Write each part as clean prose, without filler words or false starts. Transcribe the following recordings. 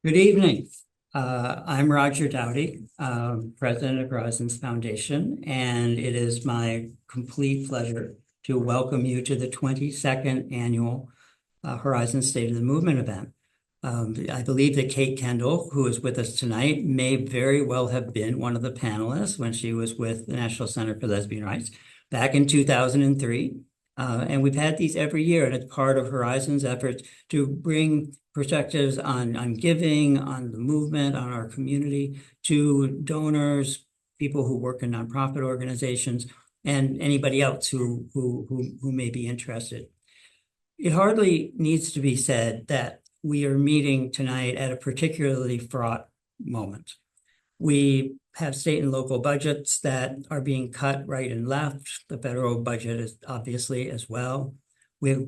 Good evening. I'm Roger Doughty, President of Horizons Foundation, and it is my complete pleasure to welcome you to the 22nd Annual Horizons State of the Movement event. I believe that Kate Kendall, who is with us tonight, may very well have been one of the panelists when she was with the National Center for Lesbian Rights back in 2003. And we've had these every year, and it's part of Horizons' efforts to bring perspectives on giving, on the movement, on our community, to donors, people who work in nonprofit organizations, and anybody else who may be interested. It hardly needs to be said that we are meeting tonight at a particularly fraught moment. We have state and local budgets that are being cut right and left. The federal budget is obviously as well. We have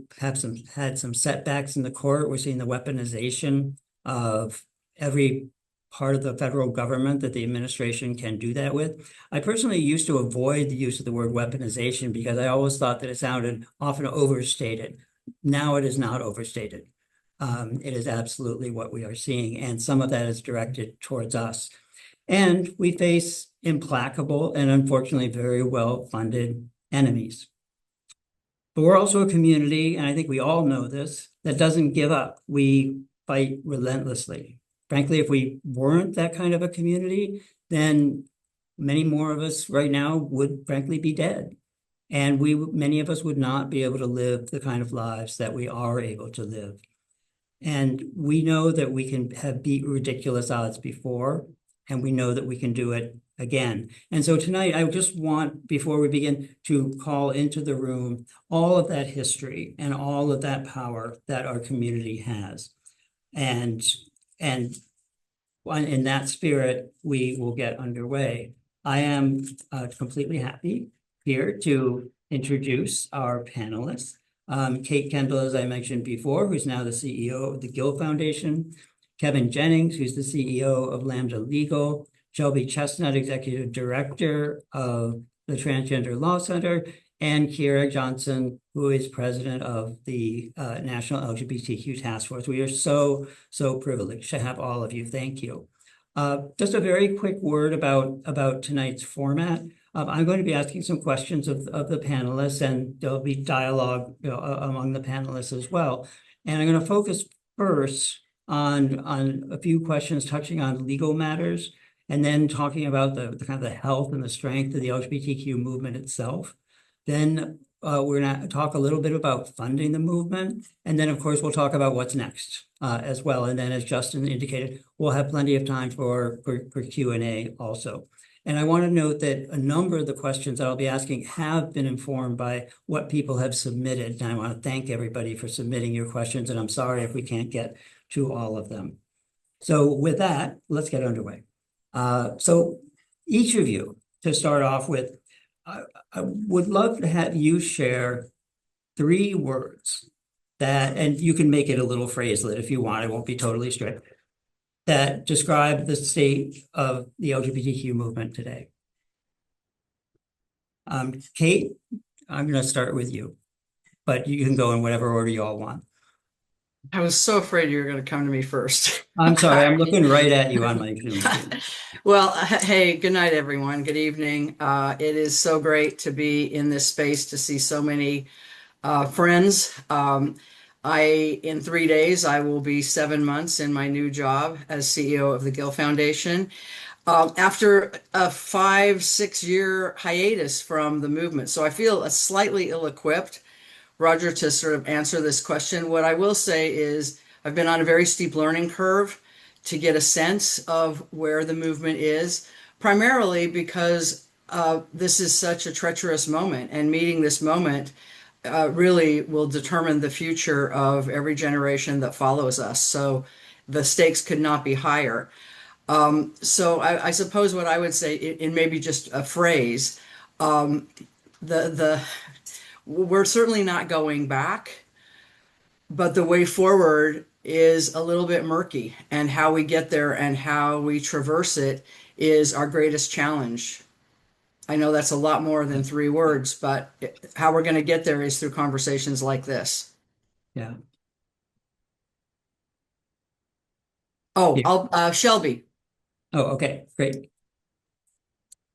had some setbacks in the court. We're seeing the weaponization of every part of the federal government that the administration can do that with. I personally used to avoid the use of the word weaponization because I always thought that it sounded often overstated. Now it is not overstated. It is absolutely what we are seeing, and some of that is directed towards us. And we face implacable and unfortunately very well-funded enemies. But we're also a community, and I think we all know this, that doesn't give up. We fight relentlessly. Frankly, if we weren't that kind of a community, then many more of us right now would frankly be dead. And many of us would not be able to live the kind of lives that we are able to live. And we know that we can have beat ridiculous odds before, and we know that we can do it again. And so tonight, I just want, before we begin, to call into the room all of that history and all of that power that our community has. And in that spirit, we will get underway. I am completely happy here to introduce our panelists. Kate Kendall, as I mentioned before, who's now the CEO of the Gill Foundation. Kevin Jennings, who's the CEO of Lambda Legal. Shelby Chestnut, Executive Director of the Transgender Law Center. And Kira Johnson, who is President of the National LGBTQ Task Force. We are so privileged to have all of you. Thank you. Just a very quick word about tonight's format. I'm going to be asking some questions of the panelists, and there'll be dialogue among the panelists as well. And I'm going to focus first on a few questions touching on legal matters, and then talking about the kind of the health and the strength of the LGBTQ movement itself. Then we're going to talk a little bit about funding the movement. And then, of course, we'll talk about what's next as well. And then, as Justin indicated, we'll have plenty of time for Q&A also. And I want to note that a number of the questions that I'll be asking have been informed by what people have submitted. And I want to thank everybody for submitting your questions. And I'm sorry if we can't get to all of them. So with that, let's get underway. So each of you, to start off with, I would love to have you share 3 words that, and you can make it a little phraselet if you want, it won't be totally strict, that describe the state of the LGBTQ movement today. Kate, I'm going to start with you, but you can go in whatever order you all want. I was so afraid you were going to come to me first. I'm sorry, I'm looking right at you on my Zoom. Well, hey, good night, everyone. Good evening. It is so great to be in this space to see so many friends. In 3 days, I will be 7 months in my new job as CEO of the Gill Foundation. After a 5-6 year hiatus from the movement. So I feel slightly ill-equipped, Roger, to sort of answer this question. What I will say is I've been on a very steep learning curve to get a sense of where the movement is, primarily because this is such a treacherous moment, and meeting this moment really will determine the future of every generation that follows us. So the stakes could not be higher. So I suppose what I would say in maybe just a phrase, we're certainly not going back, but the way forward is a little bit murky, and how we get there and how we traverse it is our greatest challenge. I know that's a lot more than 3 words, but how we're going to get there is through conversations like this. Yeah. Oh, Here. Shelby. Oh, okay, great.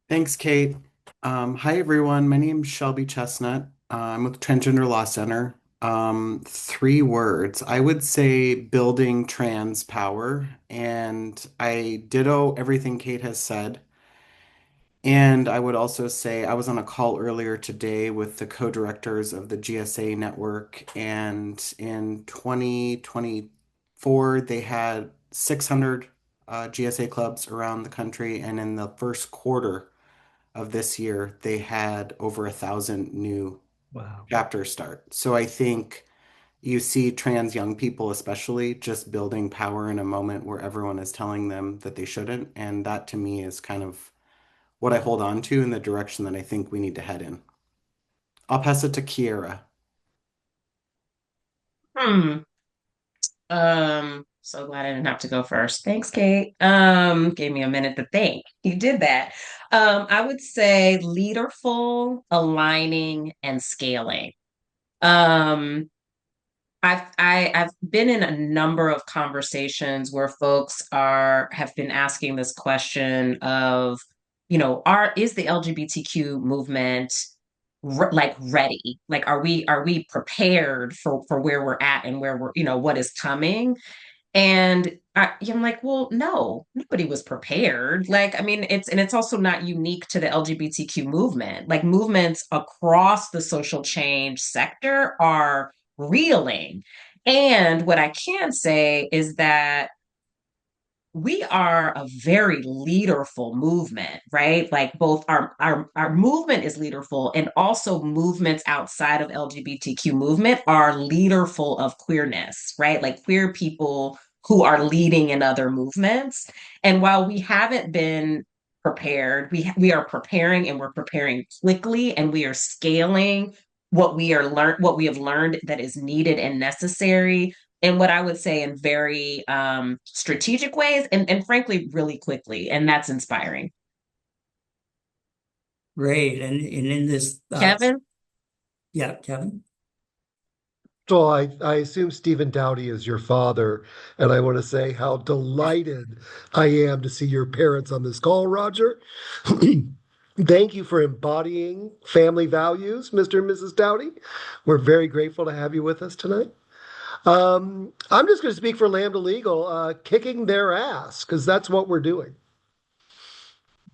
Thanks, Kate. Hi, everyone. My name is Shelby Chestnut. I'm with Transgender Law Center. Three words. I would say building trans power, and I ditto everything Kate has said. And I would also say I was on a call earlier today with the co-directors of the GSA network, and in 2024, they had 600 GSA clubs around the country, and in the first quarter of this year, they had over 1,000 new Wow. chapters start. So I think you see trans young people, especially, just building power in a moment where everyone is telling them that they shouldn't. And that to me is kind of what I hold on to in the direction that I think we need to head in. I'll pass it to Kiera. Hmm. So glad I didn't have to go first. Thanks, Kate. Gave me a minute to think. You did that. I would say leaderful, aligning, and scaling. Um, I've been in a number of conversations where folks have been asking this question of, is the LGBTQ movement like ready? Like, are we prepared for where we're at and where what is coming? And I'm like, well, no, nobody was prepared. Like, I mean, it's also not unique to the LGBTQ movement. Like, movements across the social change sector are reeling. And what I can say is that we are a very leaderful movement, right? Like both our movement is leaderful, and also movements outside of LGBTQ movement are leaderful of queerness, right? Like queer people who are leading in other movements. And while we haven't been prepared, we are preparing, and we're preparing quickly, and we are scaling what we have learned that is needed and necessary in what I would say in very strategic ways, and frankly, really quickly. And that's inspiring. Great. And in this, Kevin? yeah, Kevin. So I assume Stephen Doughty is your father, and I want to say how delighted I am to see your parents on this call, Roger. Thank you for embodying family values, Mr. and Mrs. Doughty. We're very grateful to have you with us tonight. I'm just going to speak for Lambda Legal, kicking their ass, because that's what we're doing.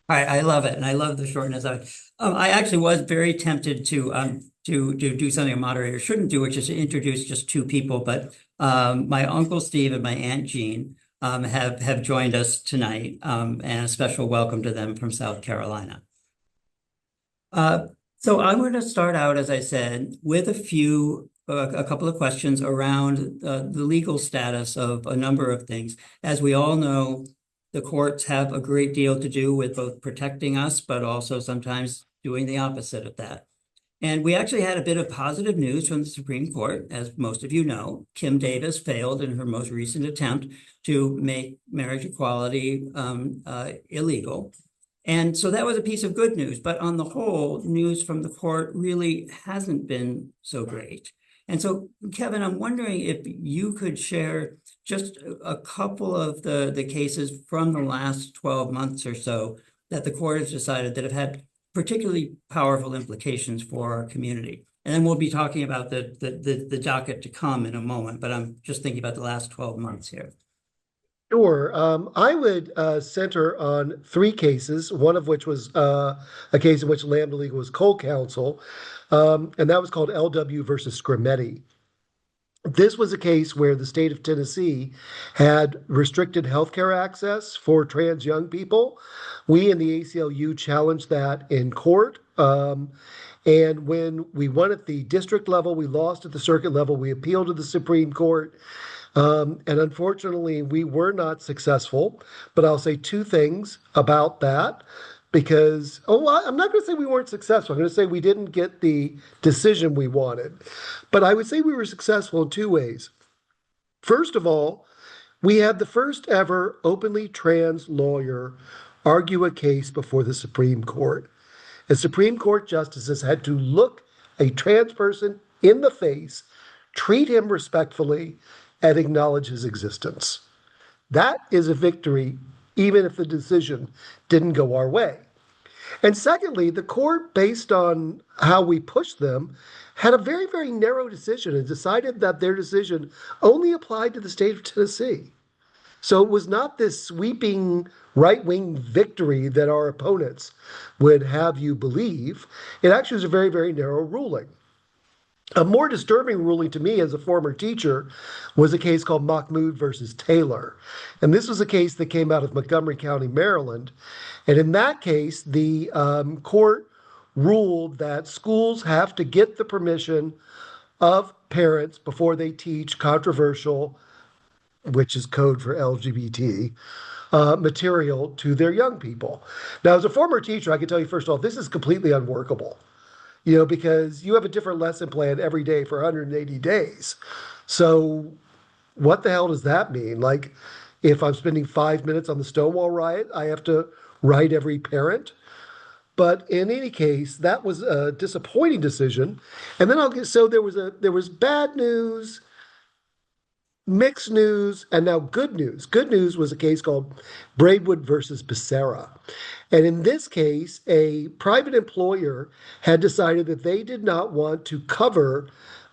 I love it, and I love the shortness of it. I actually was very tempted to do something a moderator shouldn't do, which is to introduce just two people. But my uncle Steve and my aunt Jean have joined us tonight, and a special welcome to them from South Carolina. So I'm going to start out, as I said, with a couple of questions around the legal status of a number of things. As we all know, the courts have a great deal to do with both protecting us, but also sometimes doing the opposite of that. And we actually had a bit of positive news from the Supreme Court. As most of you know, Kim Davis failed in her most recent attempt to make marriage equality illegal. And so that was a piece of good news. But on the whole, news from the court really hasn't been so great. And so, Kevin, I'm wondering if you could share just a couple of the cases from the last 12 months or so that the court has decided that have had particularly powerful implications for our community. And then we'll be talking about the docket to come in a moment, but I'm just thinking about the last 12 months here. Sure. I would center on three cases, one of which was a case in which Lambda Legal was co-counsel, and that was called LW versus Scrimetti. This was a case where the state of Tennessee had restricted healthcare access for trans young people. We in the ACLU challenged that in court. And when we won at the district level, we lost at the circuit level, we appealed to the Supreme Court. And unfortunately, we were not successful. But I'll say two things about that because, I'm not going to say we weren't successful. I'm going to say we didn't get the decision we wanted. But I would say we were successful in two ways. First of all, we had the first ever openly trans lawyer argue a case before the Supreme Court. And Supreme Court justices had to look a trans person in the face, treat him respectfully, and acknowledge his existence. That is a victory, even if the decision didn't go our way. And secondly, the court, based on how we pushed them, had a very, very narrow decision and decided that their decision only applied to the state of Tennessee. So it was not this sweeping right wing victory that our opponents would have you believe. It actually was a very, very narrow ruling. A more disturbing ruling to me as a former teacher was a case called Mahmoud versus Taylor. And this was a case that came out of Montgomery County, Maryland. And in that case, the court ruled that schools have to get the permission of parents before they teach controversial, which is code for LGBT, material to their young people. Now, as a former teacher, I can tell you, first of all, this is completely unworkable, because you have a different lesson plan every day for 180 days. So what the hell does that mean? Like, if I'm spending 5 minutes on the Stonewall riot, I have to write every parent. But in any case, that was a disappointing decision. And then there was bad news, mixed news, and now good news. Good news was a case called Braidwood versus Becerra. And in this case, a private employer had decided that they did not want to cover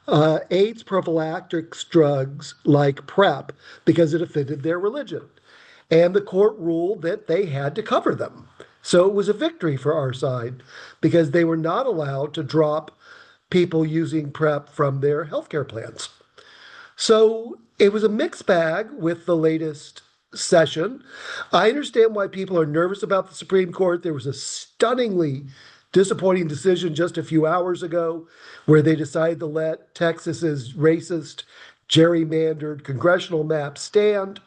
AIDS prophylactics drugs like PrEP because it offended their religion. And the court ruled that they had to cover them. So it was a victory for our side because they were not allowed to drop people using PrEP from their healthcare plans. So it was a mixed bag with the latest session. I understand why people are nervous about the Supreme Court. There was a stunningly disappointing decision just a few hours ago where they decided to let Texas's racist, gerrymandered congressional map stand.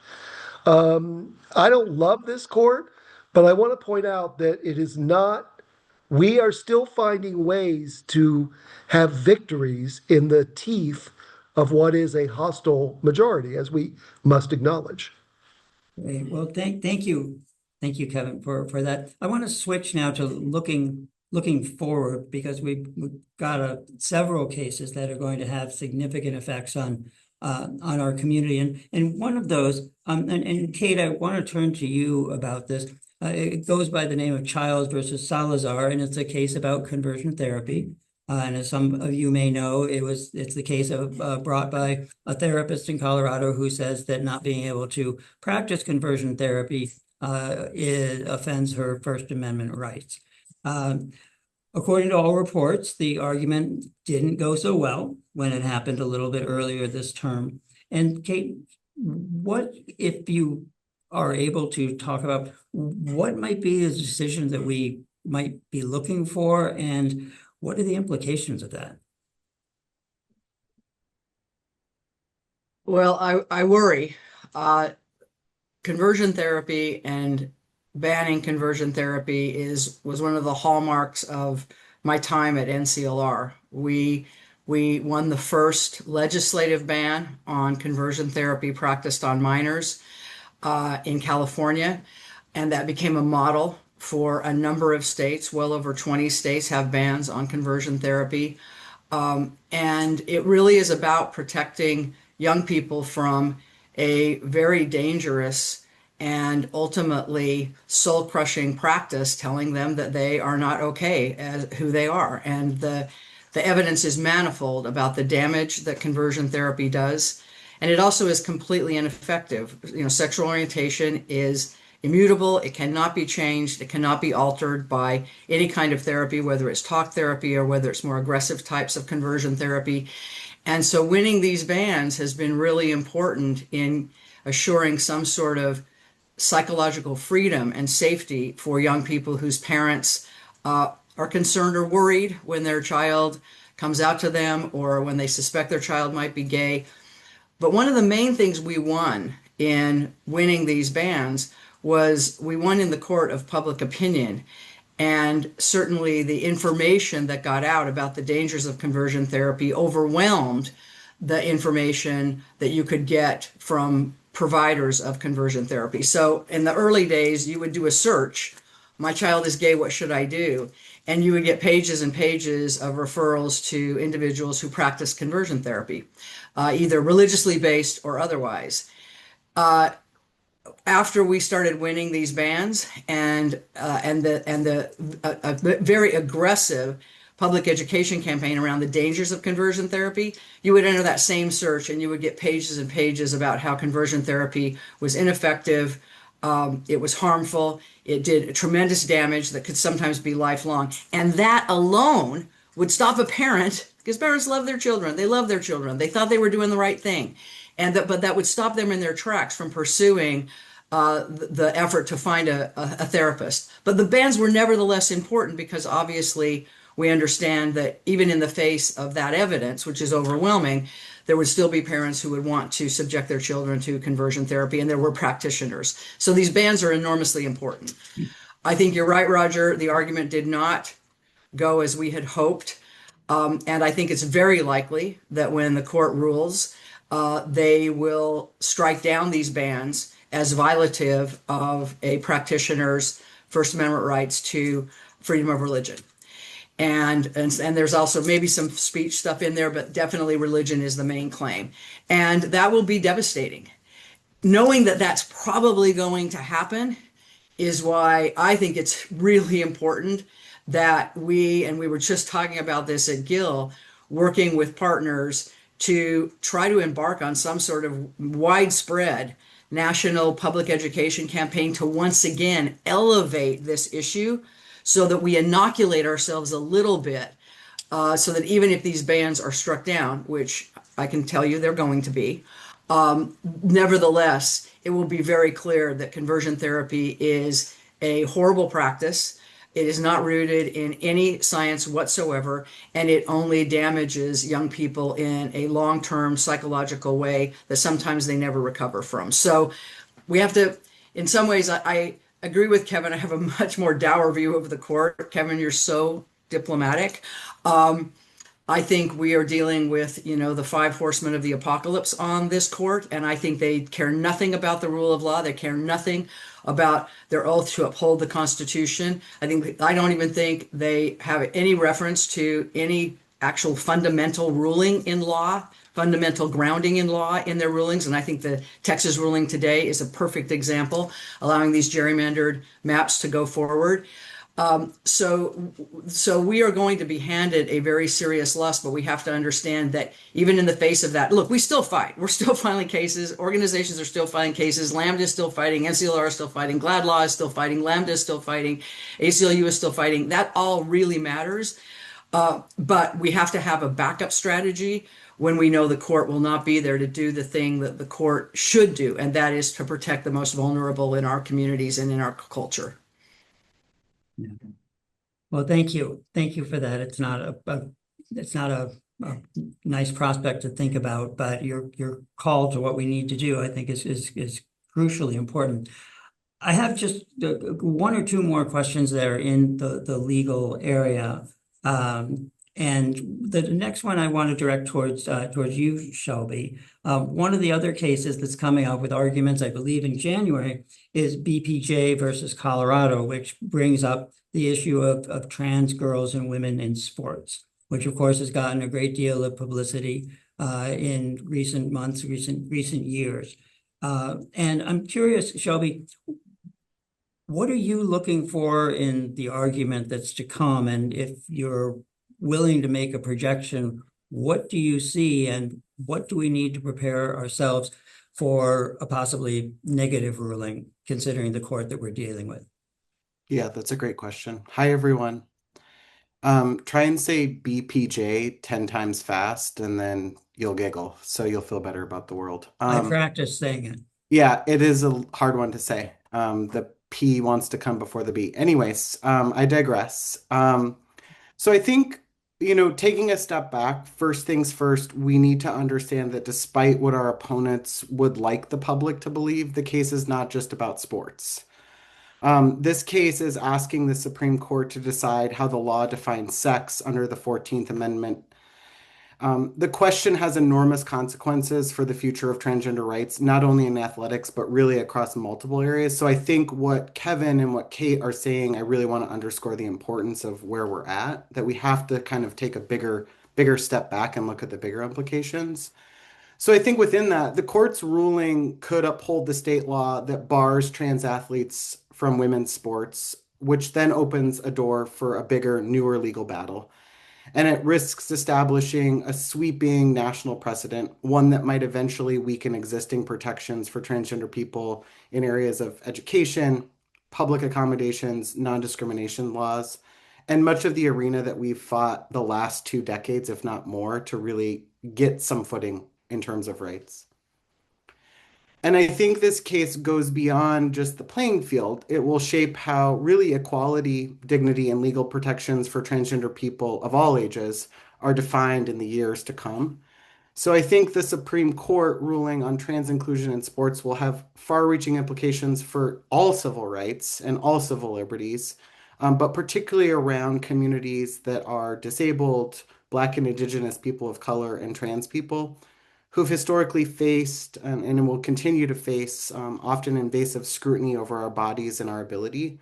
I don't love this court, but I want to point out that it is not, we are still finding ways to have victories in the teeth of what is a hostile majority, as we must acknowledge. Great. Well, thank you. Thank you, Kevin, for that. I want to switch now to looking forward because we've got several cases that are going to have significant effects on our community. And one of those, and Kate, I want to turn to you about this. It goes by the name of Childs versus Salazar, and it's a case about conversion therapy. And as some of you may know, it's the case of brought by a therapist in Colorado who says that not being able to practice conversion therapy offends her First Amendment rights. According to all reports, the argument didn't go so well when it happened a little bit earlier this term. And Kate, what if you are able to talk about what might be the decisions that we might be looking for and what are the implications of that? Well, I worry. Conversion therapy and banning conversion therapy was one of the hallmarks of my time at NCLR. We won the first legislative ban on conversion therapy practiced on minors in California, and that became a model for a number of states. Well over 20 states have bans on conversion therapy. And it really is about protecting young people from a very dangerous and ultimately soul-crushing practice telling them that they are not okay as who they are. And the evidence is manifold about the damage that conversion therapy does. And it also is completely ineffective. Sexual orientation is immutable. It cannot be changed. It cannot be altered by any kind of therapy, whether it's talk therapy or whether it's more aggressive types of conversion therapy. And so winning these bans has been really important in assuring some sort of psychological freedom and safety for young people whose parents are concerned or worried when their child comes out to them or when they suspect their child might be gay. But one of the main things we won in winning these bans was we won in the court of public opinion. And certainly the information that got out about the dangers of conversion therapy overwhelmed the information that you could get from providers of conversion therapy. So in the early days, you would do a search, my child is gay, what should I do? And you would get pages and pages of referrals to individuals who practice conversion therapy, either religiously based or otherwise. after we started winning these bans and the very aggressive public education campaign around the dangers of conversion therapy, you would enter that same search and you would get pages and pages about how conversion therapy was ineffective, it was harmful, it did tremendous damage that could sometimes be lifelong, and that alone would stop a parent, because parents love their children, they love their children, they thought they were doing the right thing, but that would stop them in their tracks from pursuing the effort to find a therapist. But the bans were nevertheless important because obviously we understand that even in the face of that evidence, which is overwhelming, there would still be parents who would want to subject their children to conversion therapy, and there were practitioners. So these bans are enormously important. I think you're right, Roger. The argument did not go as we had hoped. And I think it's very likely that when the court rules, they will strike down these bans as violative of a practitioner's First Amendment rights to freedom of religion. And there's also maybe some speech stuff in there, but definitely religion is the main claim. And that will be devastating. Knowing that that's probably going to happen is why I think it's really important that and we were just talking about this at Gill, working with partners to try to embark on some sort of widespread national public education campaign to once again elevate this issue so that we inoculate ourselves a little bit, so that even if these bans are struck down, which I can tell you they're going to be, nevertheless, it will be very clear that conversion therapy is a horrible practice. It is not rooted in any science whatsoever, and it only damages young people in a long-term psychological way that sometimes they never recover from. So we have to, in some ways, I agree with Kevin. I have a much more dour view of the court. Kevin, you're so diplomatic. I think we are dealing with, the five horsemen of the apocalypse on this court, and I think they care nothing about the rule of law. They care nothing about their oath to uphold the Constitution. I don't even think they have any reference to any actual fundamental ruling in law, fundamental grounding in law in their rulings. And I think the Texas ruling today is a perfect example, allowing these gerrymandered maps to go forward. So we are going to be handed a very serious loss, but we have to understand that even in the face of that, look, we still fight. We're still filing cases. Organizations are still filing cases. Lambda is still fighting. NCLR is still fighting. GLAD Law is still fighting. Lambda is still fighting. ACLU is still fighting. That all really matters. But we have to have a backup strategy when we know the court will not be there to do the thing that the court should do, and that is to protect the most vulnerable in our communities and in our culture. Yeah. Well, thank you. Thank you for that. It's not a nice prospect to think about, but your call to what we need to do, I think, is crucially important. I have just one or two more questions that are in the legal area. And the next one I want to direct towards you, Shelby. One of the other cases that's coming up with arguments, I believe, in January is BPJ versus Colorado, which brings up the issue of trans girls and women in sports, which of course has gotten a great deal of publicity in recent months, recent years. And I'm curious, Shelby, what are you looking for in the argument that's to come? And if you're willing to make a projection, what do you see and what do we need to prepare ourselves for a possibly negative ruling, considering the court that we're dealing with? Yeah, that's a great question. Hi, everyone. Try and say BPJ 10 times fast and then you'll giggle. So you'll feel better about the world. I practice saying it. Yeah, it is a hard one to say. The P wants to come before the B. Anyways, I digress. So I think, taking a step back, first things first, we need to understand that despite what our opponents would like the public to believe, the case is not just about sports. This case is asking the Supreme Court to decide how the law defines sex under the 14th Amendment. The question has enormous consequences for the future of transgender rights, not only in athletics, but really across multiple areas. So I think what Kevin and what Kate are saying, I really want to underscore the importance of where we're at, that we have to kind of take a bigger step back and look at the bigger implications. So I think within that, the court's ruling could uphold the state law that bars trans athletes from women's sports, which then opens a door for a bigger, newer legal battle. And it risks establishing a sweeping national precedent, one that might eventually weaken existing protections for transgender people in areas of education, public accommodations, non-discrimination laws, and much of the arena that we've fought the last 2 decades, if not more, to really get some footing in terms of rights. And I think this case goes beyond just the playing field. It will shape how really equality, dignity, and legal protections for transgender people of all ages are defined in the years to come. So I think the Supreme Court ruling on trans inclusion in sports will have far-reaching implications for all civil rights and all civil liberties, but particularly around communities that are disabled, Black and Indigenous people of color, and trans people who've historically faced and will continue to face often invasive scrutiny over our bodies and our ability.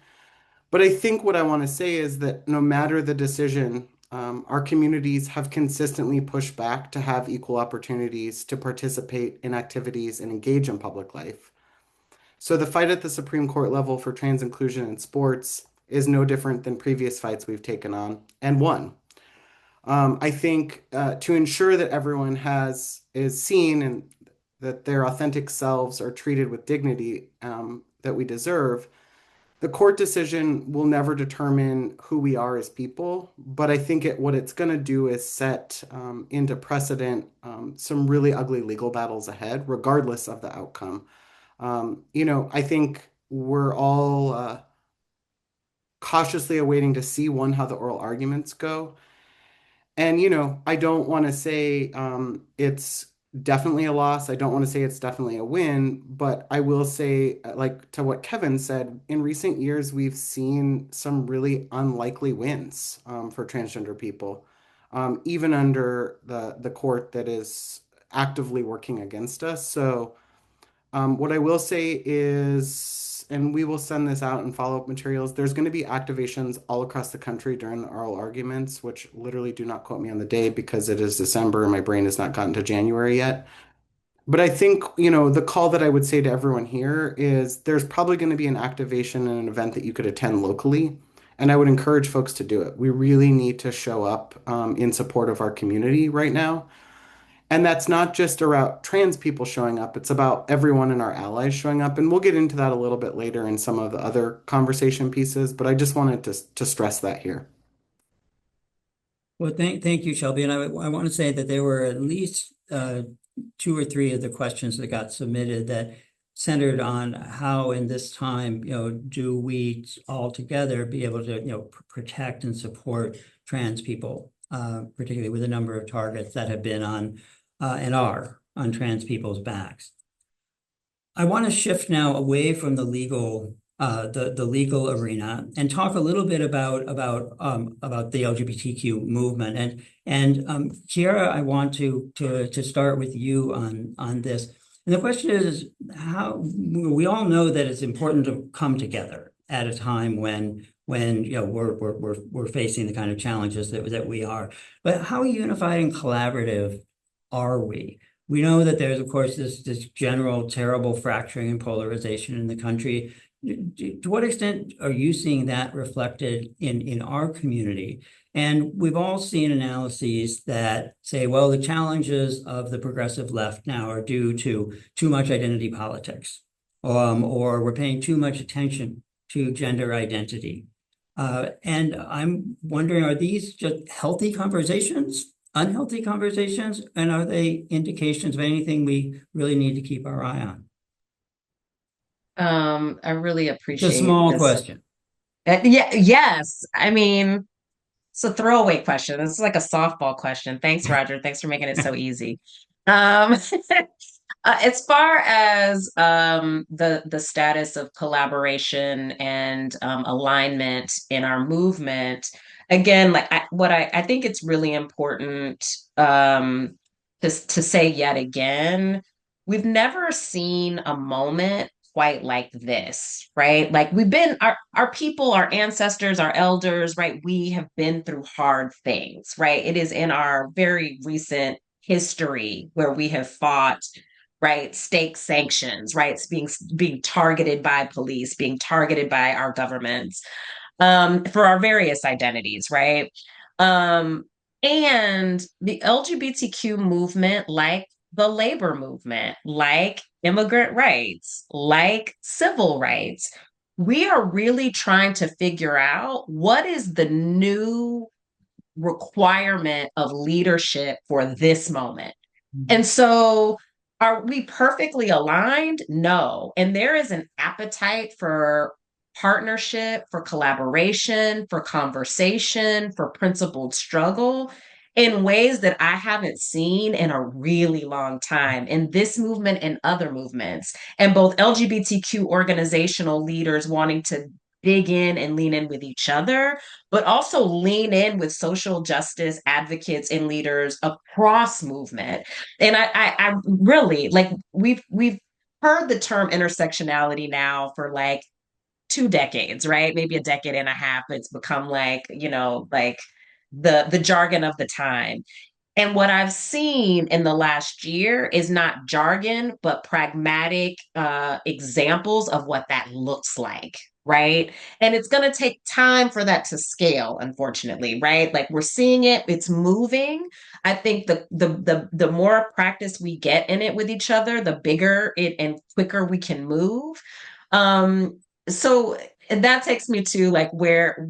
But I think what I want to say is that no matter the decision, our communities have consistently pushed back to have equal opportunities to participate in activities and engage in public life. So the fight at the Supreme Court level for trans inclusion in sports is no different than previous fights we've taken on and won. I think to ensure that everyone is seen and that their authentic selves are treated with dignity that we deserve, the court decision will never determine who we are as people, but I think what it's going to do is set into precedent some really ugly legal battles ahead, regardless of the outcome. I think we're all cautiously awaiting to see one, how the oral arguments go. And, I don't want to say it's definitely a loss. I don't want to say it's definitely a win, but I will say, like to what Kevin said, in recent years, we've seen some really unlikely wins for transgender people, even under the court that is actively working against us. So, what I will say is, and we will send this out in follow-up materials, there's going to be activations all across the country during the oral arguments, which literally do not quote me on the day because it is December and my brain has not gotten to January yet. But I think, the call that I would say to everyone here is there's probably going to be an activation and an event that you could attend locally. And I would encourage folks to do it. We really need to show up in support of our community right now. And that's not just about trans people showing up, it's about everyone and our allies showing up. And we'll get into that a little bit later in some of the other conversation pieces, but I just wanted to stress that here. Well, thank you, Shelby. And I want to say that there were at least two or three of the questions that got submitted that centered on how in this time, do we all together be able to, protect and support trans people, particularly with a number of targets that have been on and are on trans people's backs. I want to shift now away from the legal legal arena and talk a little bit about the LGBTQ movement. And Kiara, I want to start with you on this. And the question is how we all know that it's important to come together at a time when we're facing the kind of challenges that we are. But how unified and collaborative are we? We know that there's, of course, this general terrible fracturing and polarization in the country. To what extent are you seeing that reflected in our community? And we've all seen analyses that say, well, the challenges of the progressive left now are due to too much identity politics, or we're paying too much attention to gender identity. And I'm wondering, are these just healthy conversations, unhealthy conversations, and are they indications of anything we really need to keep our eye on? I really appreciate It's a small this. question. Yeah, yes. I mean, it's a throwaway question. This is like a softball question. Thanks, Roger. Thanks for making it so easy. As far as the status of collaboration and alignment in our movement, again, like I think it's really important to say yet again, we've never seen a moment quite like this, right? Like we've been our people, our ancestors, our elders, right? We have been through hard things, right? It is in our very recent history where we have fought, right, state sanctions, right, it's being targeted by police, being targeted by our governments, for our various identities, right? Um, and the LGBTQ movement, like the labor movement, like immigrant rights, like civil rights, we are really trying to figure out what is the new requirement of leadership for this moment. And so, are we perfectly aligned? No. And there is an appetite for partnership, for collaboration, for conversation, for principled struggle in ways that I haven't seen in a really long time in this movement and other movements. And both LGBTQ organizational leaders wanting to dig in and lean in with each other, but also lean in with social justice advocates and leaders across movement. And I really like we've heard the term intersectionality now for like 2 decades, right? Maybe a decade and a half. It's become like, like the jargon of the time. And what I've seen in the last year is not jargon, but pragmatic examples of what that looks like. Right. And it's going to take time for that to scale, unfortunately. Right. Like we're seeing it, it's moving. I think the more practice we get in it with each other, the bigger it and quicker we can move. So and that takes me to like where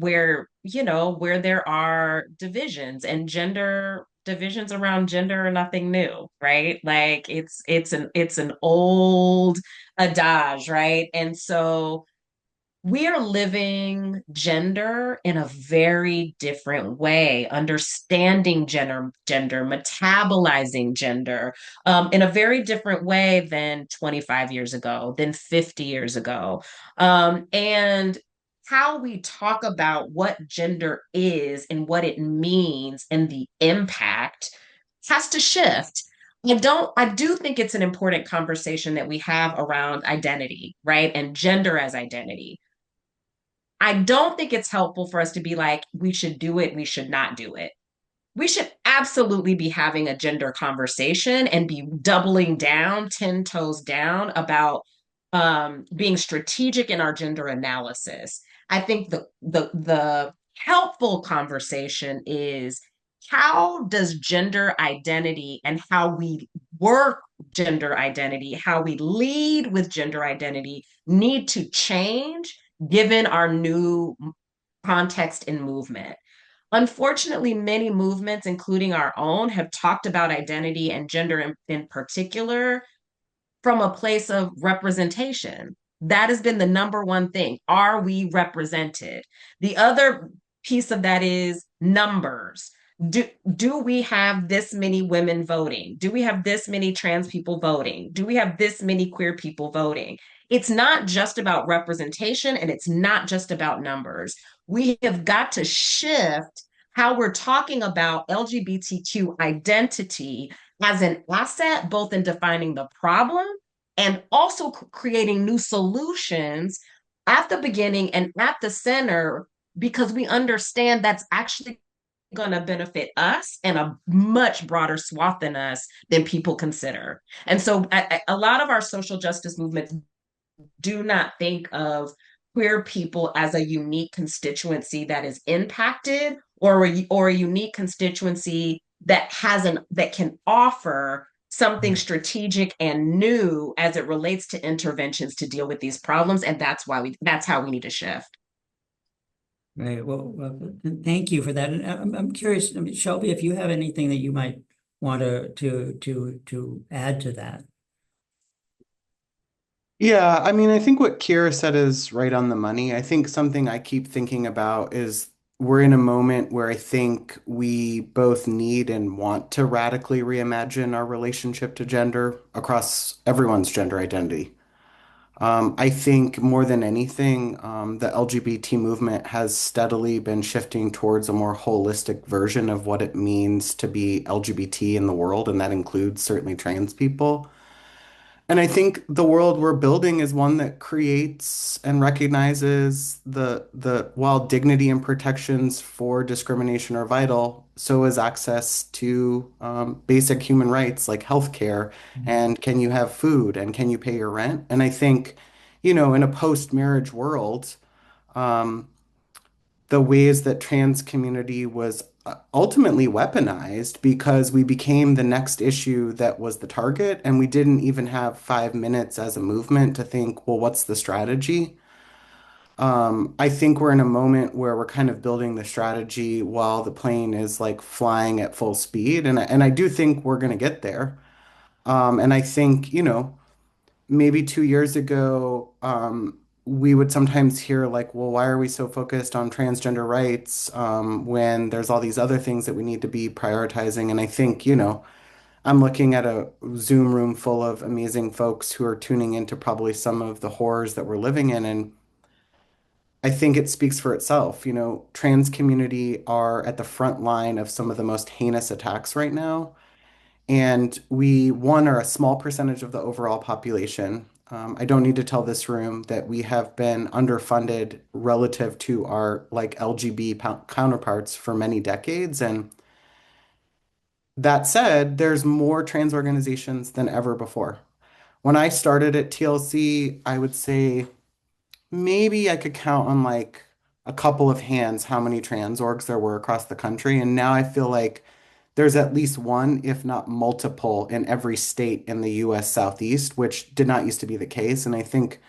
there are divisions and gender divisions around gender are nothing new, right? Like it's an old adage, right? And so we are living gender in a very different way, understanding gender, metabolizing gender, in a very different way than 25 years ago, than 50 years ago. And how we talk about what gender is and what it means and the impact has to shift. I do think it's an important conversation that we have around identity, right? And gender as identity. I don't think it's helpful for us to be like, we should do it, we should not do it. We should absolutely be having a gender conversation and be doubling down, 10 toes down about being strategic in our gender analysis. I think the helpful conversation is how does gender identity and how we work gender identity, how we lead with gender identity need to change given our new context and movement. Unfortunately, many movements, including our own, have talked about identity and gender in particular from a place of representation. That has been the number one thing. Are we represented? The other piece of that is numbers. Do we have this many women voting? Do we have this many trans people voting? Do we have this many queer people voting? It's not just about representation and it's not just about numbers. We have got to shift how we're talking about LGBTQ identity as an asset, both in defining the problem and also creating new solutions at the beginning and at the center, because we understand that's actually going to benefit us and a much broader swath than us than people consider. And so a lot of our social justice movements do not think of queer people as a unique constituency that is impacted or a unique constituency that can offer something strategic and new as it relates to interventions to deal with these problems. And that's how we need to shift. Right. Thank you for that. And I'm curious, I mean, Shelby, if you have anything that you might want to add to that. Yeah, I mean, I think what Kira said is right on the money. I think something I keep thinking about is we're in a moment where I think we both need and want to radically reimagine our relationship to gender across everyone's gender identity. I think more than anything, the LGBT movement has steadily been shifting towards a more holistic version of what it means to be LGBT in the world, and that includes certainly trans people. And I think the world we're building is one that creates and recognizes the while dignity and protections for discrimination are vital, so is access to basic human rights like healthcare, and can you have food, and can you pay your rent? And I think, in a post-marriage world, um, the ways that trans community was ultimately weaponized because we became the next issue that was the target, and we didn't even have 5 minutes as a movement to think, well, what's the strategy? I think we're in a moment where we're kind of building the strategy while the plane is like flying at full speed, and I do think we're going to get there. And I think, maybe 2 years ago, we would sometimes hear like, well, why are we so focused on transgender rights when there's all these other things that we need to be prioritizing? And I think, I'm looking at a Zoom room full of amazing folks who are tuning into probably some of the horrors that we're living in. And I think it speaks for itself. Trans community are at the front line of some of the most heinous attacks right now. And we, one, are a small percentage of the overall population. I don't need to tell this room that we have been underfunded relative to our like counterparts for many decades. And that said, there's more trans organizations than ever before. When I started at TLC, I would say maybe I could count on like a couple of hands how many trans orgs there were across the country. And now I feel like there's at least one, if not multiple, in every state in the US Southeast, which did not used to be the case. And I think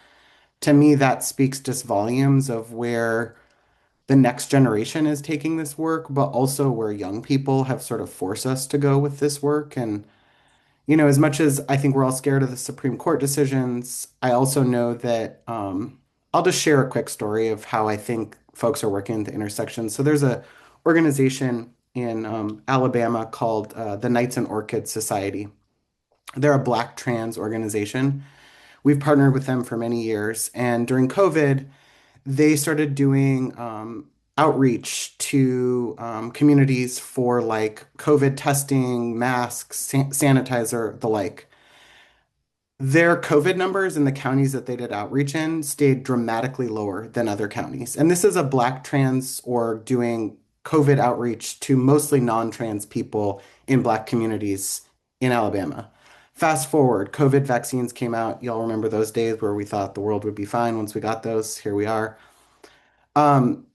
to me, that speaks just volumes of where the next generation is taking this work, but also where young people have sort of forced us to go with this work. And as much as I think we're all scared of the Supreme Court decisions, I also know that I'll just share a quick story of how I think folks are working at the intersection. So there's a organization in Alabama called the Knights and Orchids Society. They're a Black trans organization. We've partnered with them for many years, and during COVID, they started doing outreach to communities for like COVID testing, masks, sanitizer, the like. Their COVID numbers in the counties that they did outreach in stayed dramatically lower than other counties. And this is a Black trans org doing COVID outreach to mostly non-trans people in Black communities in Alabama. Fast forward, COVID vaccines came out. Y'all remember those days where we thought the world would be fine once we got those? Here we are. Um,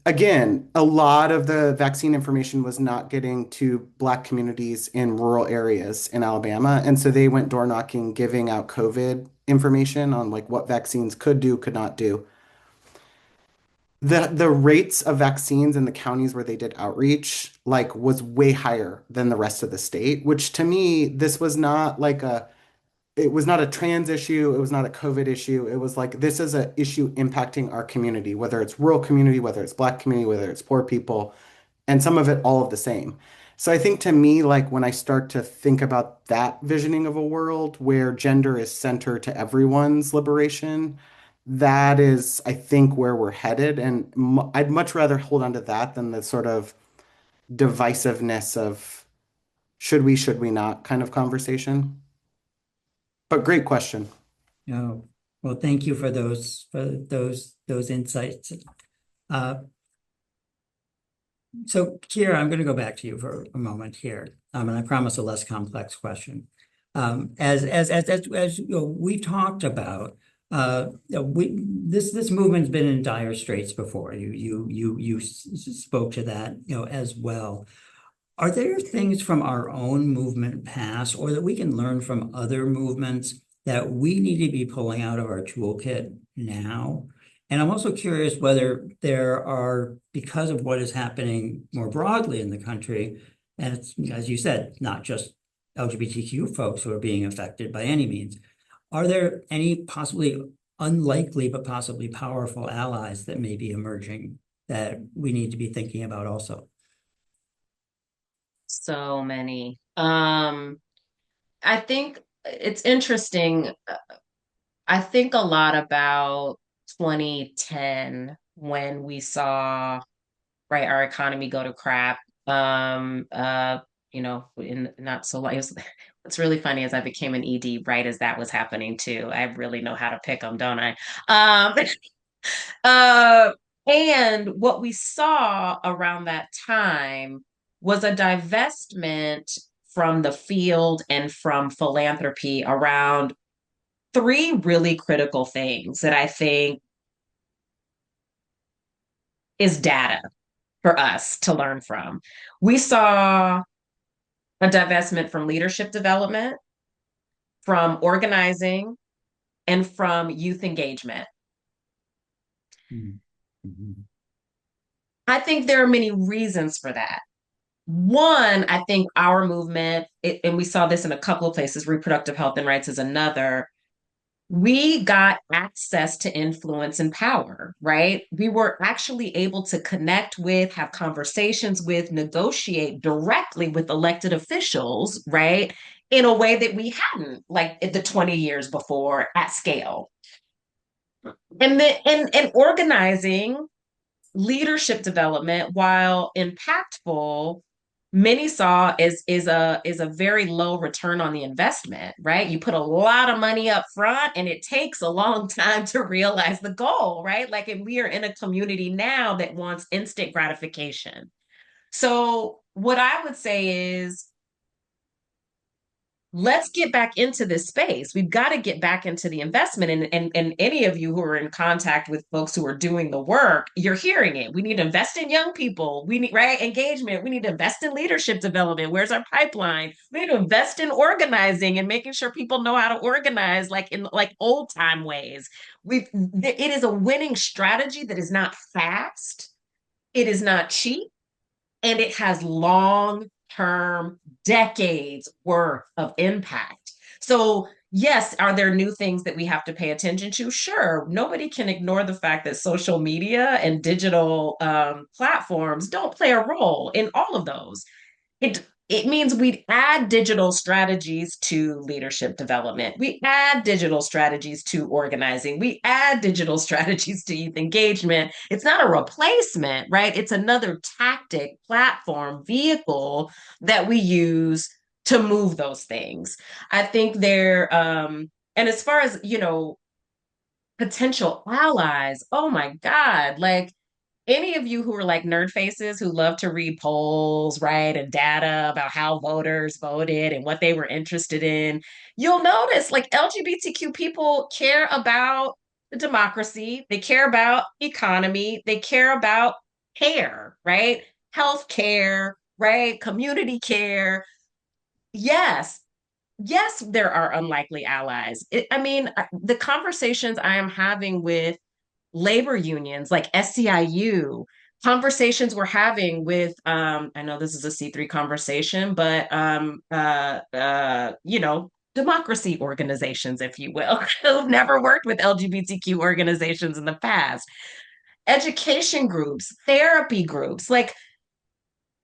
Again, a lot of the vaccine information was not getting to Black communities in rural areas in Alabama. And so they went door knocking, giving out COVID information on like what vaccines could do, could not do. The rates of vaccines in the counties where they did outreach like was way higher than the rest of the state, which to me, this was not like it was not a trans issue. It was not a COVID issue. It was like, this is an issue impacting our community, whether it's rural community, whether it's Black community, whether it's poor people, and some of it all of the same. So I think to me, like when I start to think about that visioning of a world where gender is center to everyone's liberation, that is, I think, where we're headed. And I'd much rather hold on to that than the sort of divisiveness of should we not kind of conversation. But great question. No, well, thank you for those insights. Uh, so Kira, I'm going to go back to you for a moment here, and I promise a less complex question. As we talked about, this movement's been in dire straits before. You spoke to that, as well. Are there things from our own movement past or that we can learn from other movements that we need to be pulling out of our toolkit now? And I'm also curious whether there are, because of what is happening more broadly in the country, and it's, as you said, not just LGBTQ folks who are being affected by any means, are there any possibly unlikely but possibly powerful allies that may be emerging that we need to be thinking about also? So many. I think it's interesting. I think a lot about 2010 when we saw, right, our economy go to crap. In not so long. What's really funny is I became an ED right as that was happening too. I really know how to pick them, don't I? Uh, and what we saw around that time was a divestment from the field and from philanthropy around three really critical things that I think is data for us to learn from. We saw a divestment from leadership development, from organizing, and from youth engagement. Mm-hmm. I think there are many reasons for that. One, I think our movement, and we saw this in a couple of places, reproductive health and rights is another. We got access to influence and power, right? We were actually able to connect with, have conversations with, negotiate directly with elected officials, right? In a way that we hadn't, like the 20 years before at scale. And organizing leadership development, while impactful, many saw is a very low return on the investment, right? You put a lot of money up front and it takes a long time to realize the goal, right? Like, and we are in a community now that wants instant gratification. So what I would say is, let's get back into this space. We've got to get back into the investment. And any of you who are in contact with folks who are doing the work, you're hearing it. We need to invest in young people. We need, right, engagement. We need to invest in leadership development. Where's our pipeline? We need to invest in organizing and making sure people know how to organize like in like old time ways. It is a winning strategy that is not fast. It is not cheap, and it has long term, decades worth of impact. So, yes, are there new things that we have to pay attention to? Sure. Nobody can ignore the fact that social media and digital platforms don't play a role in all of those. It means we add digital strategies to leadership development. We add digital strategies to organizing. We add digital strategies to youth engagement. It's not a replacement, right? It's another tactic, platform, vehicle that we use to move those things. I think and as far as, potential allies, oh my God, like, any of you who are like nerd faces who love to read polls, right, and data about how voters voted and what they were interested in, you'll notice like LGBTQ people care about the democracy, they care about economy, they care about care, right? Health care, right? Community care. Yes, yes, there are unlikely allies. The conversations I am having with labor unions like SEIU, conversations we're having with, I know this is a C3 conversation, but, democracy organizations, if you will, who've never worked with LGBTQ organizations in the past, education groups, therapy groups, like,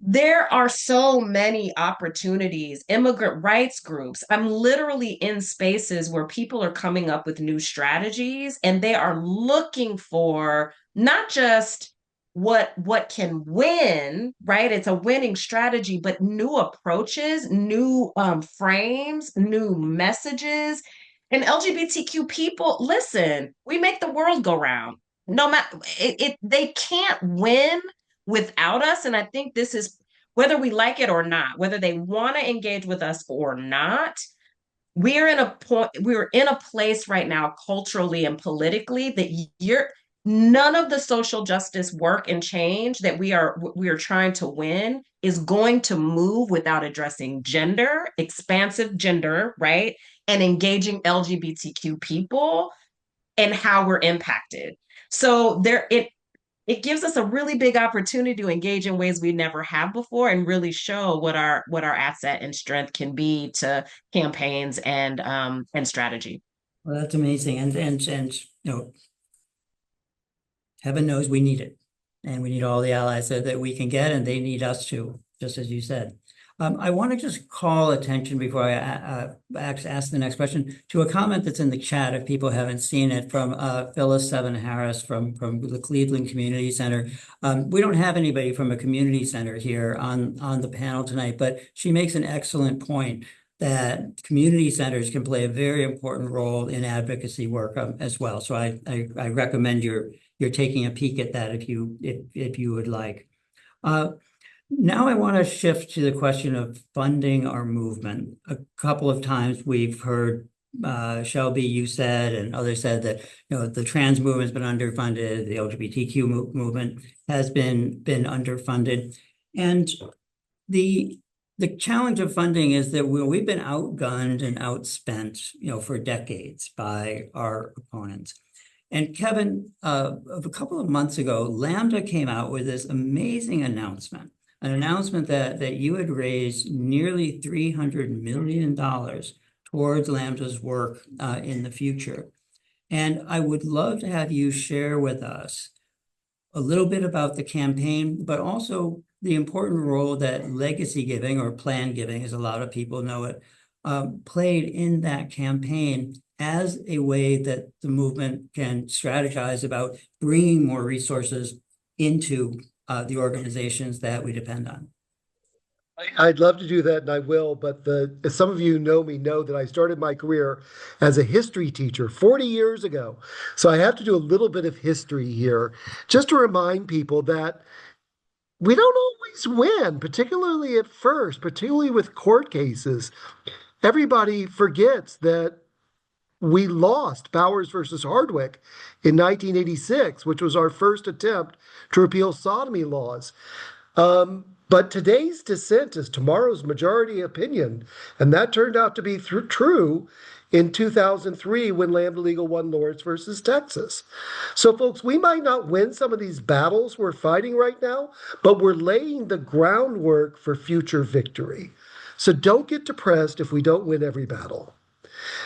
there are so many opportunities, immigrant rights groups. I'm literally in spaces where people are coming up with new strategies and they are looking for not just what can win, right? It's a winning strategy, but new approaches, new frames, new messages. And LGBTQ people, listen, we make the world go round. No matter they can't win without us. And I think this is, whether we like it or not, whether they want to engage with us or not, we're in a place right now, culturally and politically, that none of the social justice work and change that we are trying to win is going to move without addressing gender, expansive gender, right? And engaging LGBTQ people and how we're impacted. So it gives us a really big opportunity to engage in ways we never have before and really show what our asset and strength can be to campaigns and strategy. Well, that's amazing. Heaven knows we need it. And we need all the allies that we can get, and they need us too, just as you said. I want to just call attention before I ask the next question to a comment that's in the chat, if people haven't seen it, from Phyllis Seven Harris from the Cleveland Community Center. We don't have anybody from a community center here on the panel tonight, but she makes an excellent point that community centers can play a very important role in advocacy work as well. So I recommend you're taking a peek at that if you would like. Now I want to shift to the question of funding our movement. A couple of times we've heard Shelby, you said, and others said that the trans movement's been underfunded, the LGBTQ movement has been underfunded, and the challenge of funding is that we've been outgunned and outspent, for decades by our opponents. And Kevin, a couple of months ago, Lambda came out with this amazing announcement, an announcement that you had raised nearly $300 million towards Lambda's work in the future. And I would love to have you share with us a little bit about the campaign, but also the important role that legacy giving, or plan giving, as a lot of people know it, played in that campaign as a way that the movement can strategize about bringing more resources into the organizations that we depend on. I'd love to do that, and I will, but as some of you know me know that I started my career as a history teacher 40 years ago. So I have to do a little bit of history here, just to remind people that we don't always win, particularly at first, particularly with court cases. Everybody forgets that we lost Bowers versus Hardwick in 1986, which was our first attempt to repeal sodomy laws. But today's dissent is tomorrow's majority opinion. And that turned out to be true in 2003 when Lambda Legal won Lawrence versus Texas. So, folks, we might not win some of these battles we're fighting right now, but we're laying the groundwork for future victory. So don't get depressed if we don't win every battle.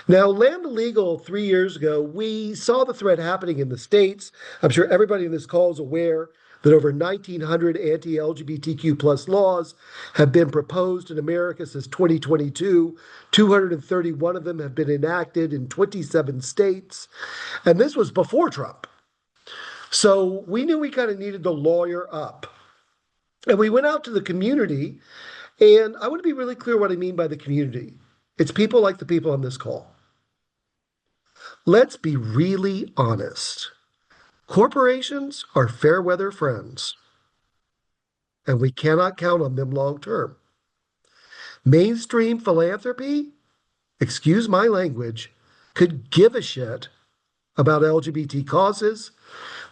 Now, Lambda Legal 3 years ago, we saw the threat happening in the States. I'm sure everybody in this call is aware that over 1,900 anti-LGBTQ plus laws have been proposed in America since 2022. 231 of them have been enacted in 27 states. And this was before Trump. So we knew we kind of needed to lawyer up. And we went out to the community. And I want to be really clear what I mean by the community. It's people like the people on this call. Let's be really honest. Corporations are fair weather friends, and we cannot count on them long term. Mainstream philanthropy, excuse my language, could give a shit about LGBT causes.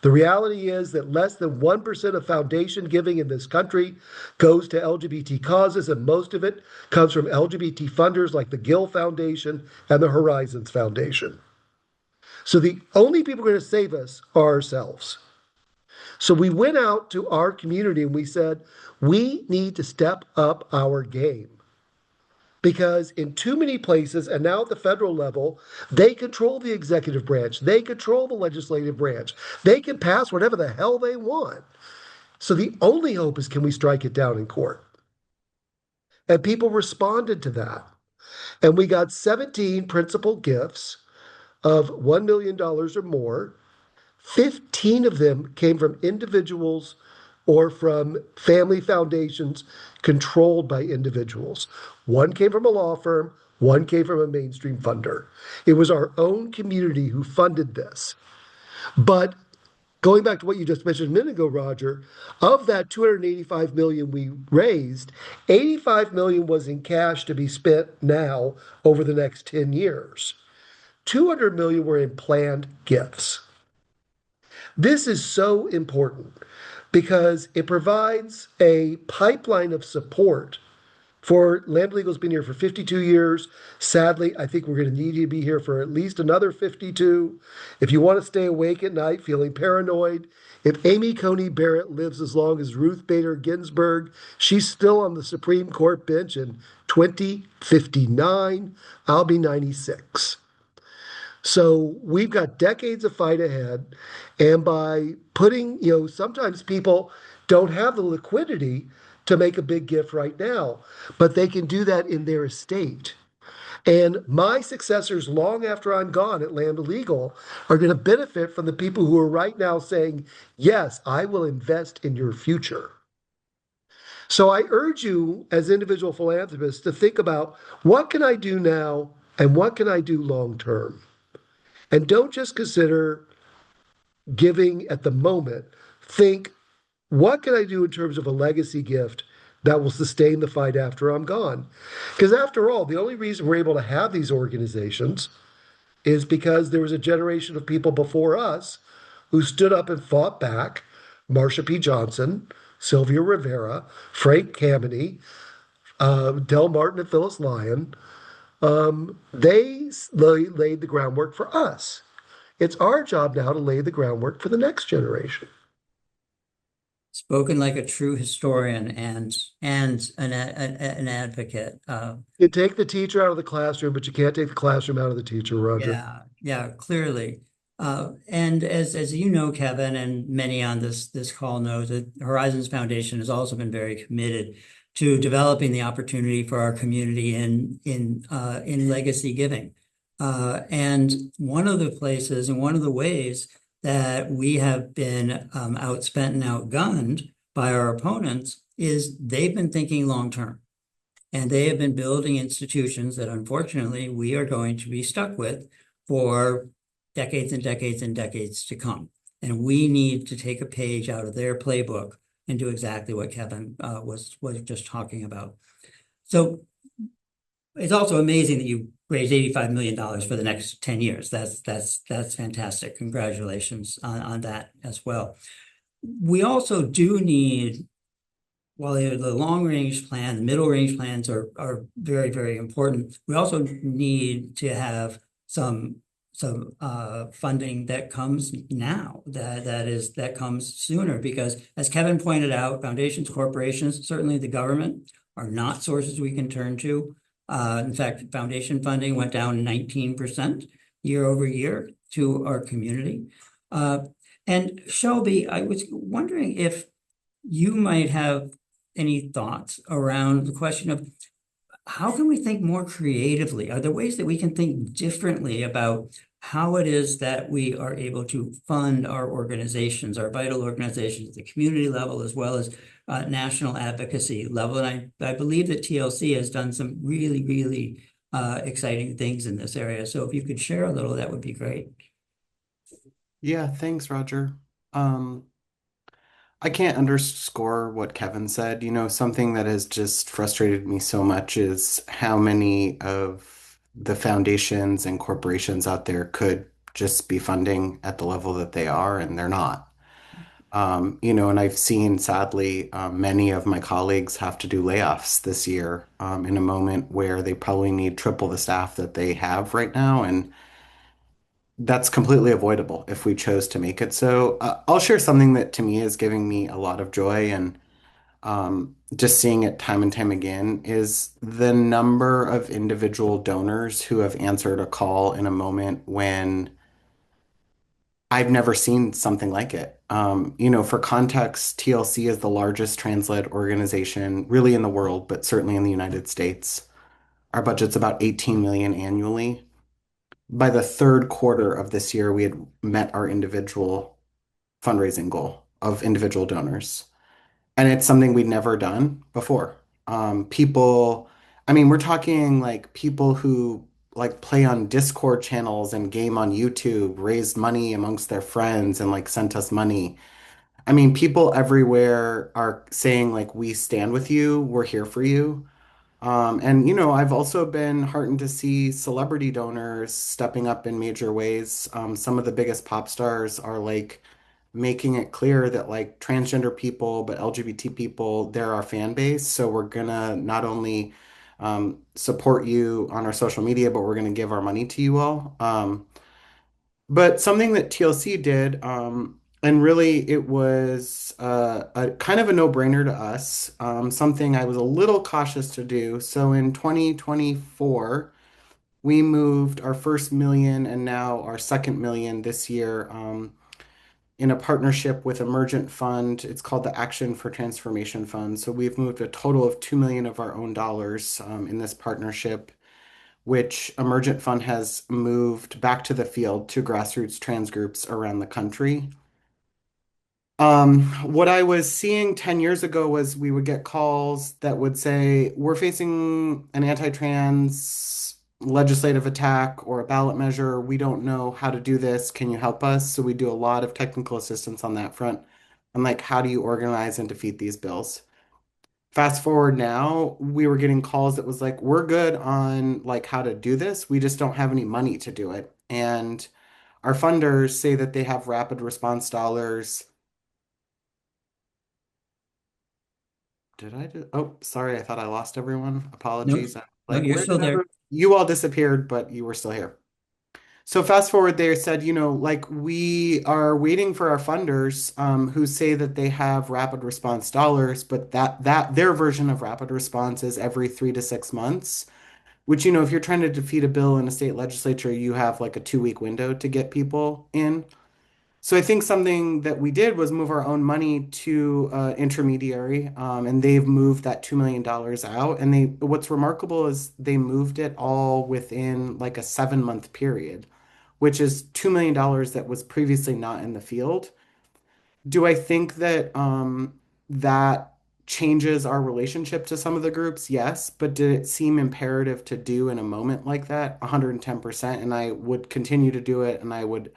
The reality is that less than 1% of foundation giving in this country goes to LGBT causes, and most of it comes from LGBT funders like the Gill Foundation and the Horizons Foundation. So the only people who are going to save us are ourselves. So we went out to our community and we said, we need to step up our game. Because in too many places, and now at the federal level, they control the executive branch. They control the legislative branch. They can pass whatever the hell they want. So the only hope is, can we strike it down in court? And people responded to that. And we got 17 principal gifts of $1 million or more. 15 of them came from individuals or from family foundations controlled by individuals. One came from a law firm, one came from a mainstream funder. It was our own community who funded this. But going back to what you just mentioned a minute ago, Roger, of that $285 million we raised, $85 million was in cash to be spent now over the next 10 years. $200 million were in planned gifts. This is so important because it provides a pipeline of support for Lambda Legal's been here for 52 years. Sadly, I think we're going to need you to be here for at least another 52. If you want to stay awake at night feeling paranoid, if Amy Coney Barrett lives as long as Ruth Bader Ginsburg, she's still on the Supreme Court bench in 2059. I'll be 96. So we've got decades of fight ahead. And by putting, sometimes people don't have the liquidity to make a big gift right now, but they can do that in their estate. And my successors, long after I'm gone at Lambda Legal, are going to benefit from the people who are right now saying, yes, I will invest in your future. So I urge you as individual philanthropists to think about, what can I do now and what can I do long term? And don't just consider giving at the moment. Think, what can I do in terms of a legacy gift that will sustain the fight after I'm gone. Because after all, the only reason we're able to have these organizations is because there was a generation of people before us who stood up and fought back. Marsha P. Johnson, Sylvia Rivera, Frank Kameny, Del Martin, and Phyllis Lyon. They laid the groundwork for us. It's our job now to lay the groundwork for the next generation. Spoken like a true historian and an advocate. You take the teacher out of the classroom, but you can't take the classroom out of the teacher, Roger. Yeah, clearly. And as you know, Kevin, and many on this call know, that Horizons Foundation has also been very committed to developing the opportunity for our community in legacy giving. And one of the places and one of the ways that we have been outspent and outgunned by our opponents is they've been thinking long term. And they have been building institutions that unfortunately we are going to be stuck with for decades and decades and decades to come. And we need to take a page out of their playbook and do exactly what Kevin was just talking about. So it's also amazing that you raised $85 million for the next 10 years. That's fantastic. Congratulations on that as well. We also do need, while the long range plan, the middle range plans are very, very important, we also need to have some funding that comes now, that comes sooner, because as Kevin pointed out, foundations, corporations, certainly the government are not sources we can turn to. In fact, foundation funding went down 19% year over year to our community. And Shelby, I was wondering if you might have any thoughts around the question of how can we think more creatively? Are there ways that we can think differently about how it is that we are able to fund our organizations, our vital organizations, at the community level, as well as national advocacy level? And I believe that TLC has done some really, really exciting things in this area. So if you could share a little, that would be great. Yeah, thanks, Roger. I can't underscore what Kevin said. Something that has just frustrated me so much is how many of the foundations and corporations out there could just be funding at the level that they are, and they're not. And I've seen, sadly, many of my colleagues have to do layoffs this year, in a moment where they probably need triple the staff that they have right now. And that's completely avoidable if we chose to make it so. I'll share something that to me is giving me a lot of joy, and just seeing it time and time again is the number of individual donors who have answered a call in a moment when I've never seen something like it. For context, TLC is the largest trans-led organization really in the world, but certainly in the United States. Our budget's about 18 million annually. By the third quarter of this year, we had met our individual fundraising goal of individual donors. And it's something we'd never done before. People, I mean, we're talking like people who like play on Discord channels and game on YouTube, raised money amongst their friends and like sent us money. I mean, people everywhere are saying like, we stand with you, we're here for you. And I've also been heartened to see celebrity donors stepping up in major ways. Some of the biggest pop stars are like making it clear that like transgender people, but LGBT people, they're our fan base. So we're gonna not only support you on our social media, but we're gonna give our money to you all. But something that TLC did, and really it was a kind of a no-brainer to us, something I was a little cautious to do. So in 2024, we moved our first million and now our second million this year, in a partnership with Emergent Fund. It's called the Action for Transformation Fund. So we've moved a total of 2 million of our own dollars, in this partnership, which Emergent Fund has moved back to the field to grassroots trans groups around the country. What I was seeing 10 years ago was we would get calls that would say, we're facing an anti-trans legislative attack or a ballot measure. We don't know how to do this. Can you help us? So we do a lot of technical assistance on that front. And like, how do you organize and defeat these bills? Fast forward now, we were getting calls that was like, we're good on like how to do this. We just don't have any money to do it. And our funders say that they have rapid response dollars. Did I just, oh, sorry, I thought I lost everyone. No, Apologies. no, Like, you're where still did there. you all disappeared, but you were still here. So fast forward, they said, like we are waiting for our funders, who say that they have rapid response dollars, but that their version of rapid response is every 3 to 6 months. Which, if you're trying to defeat a bill in a state legislature, you have like a 2 week window to get people in. So I think something that we did was move our own money to intermediary, and they've moved that $2 million out. And what's remarkable is they moved it all within like a 7 month period, which is $2 million that was previously not in the field. Do I think that that changes our relationship to some of the groups? Yes, but did it seem imperative to do in a moment like that? 110%. And I would continue to do it, and I would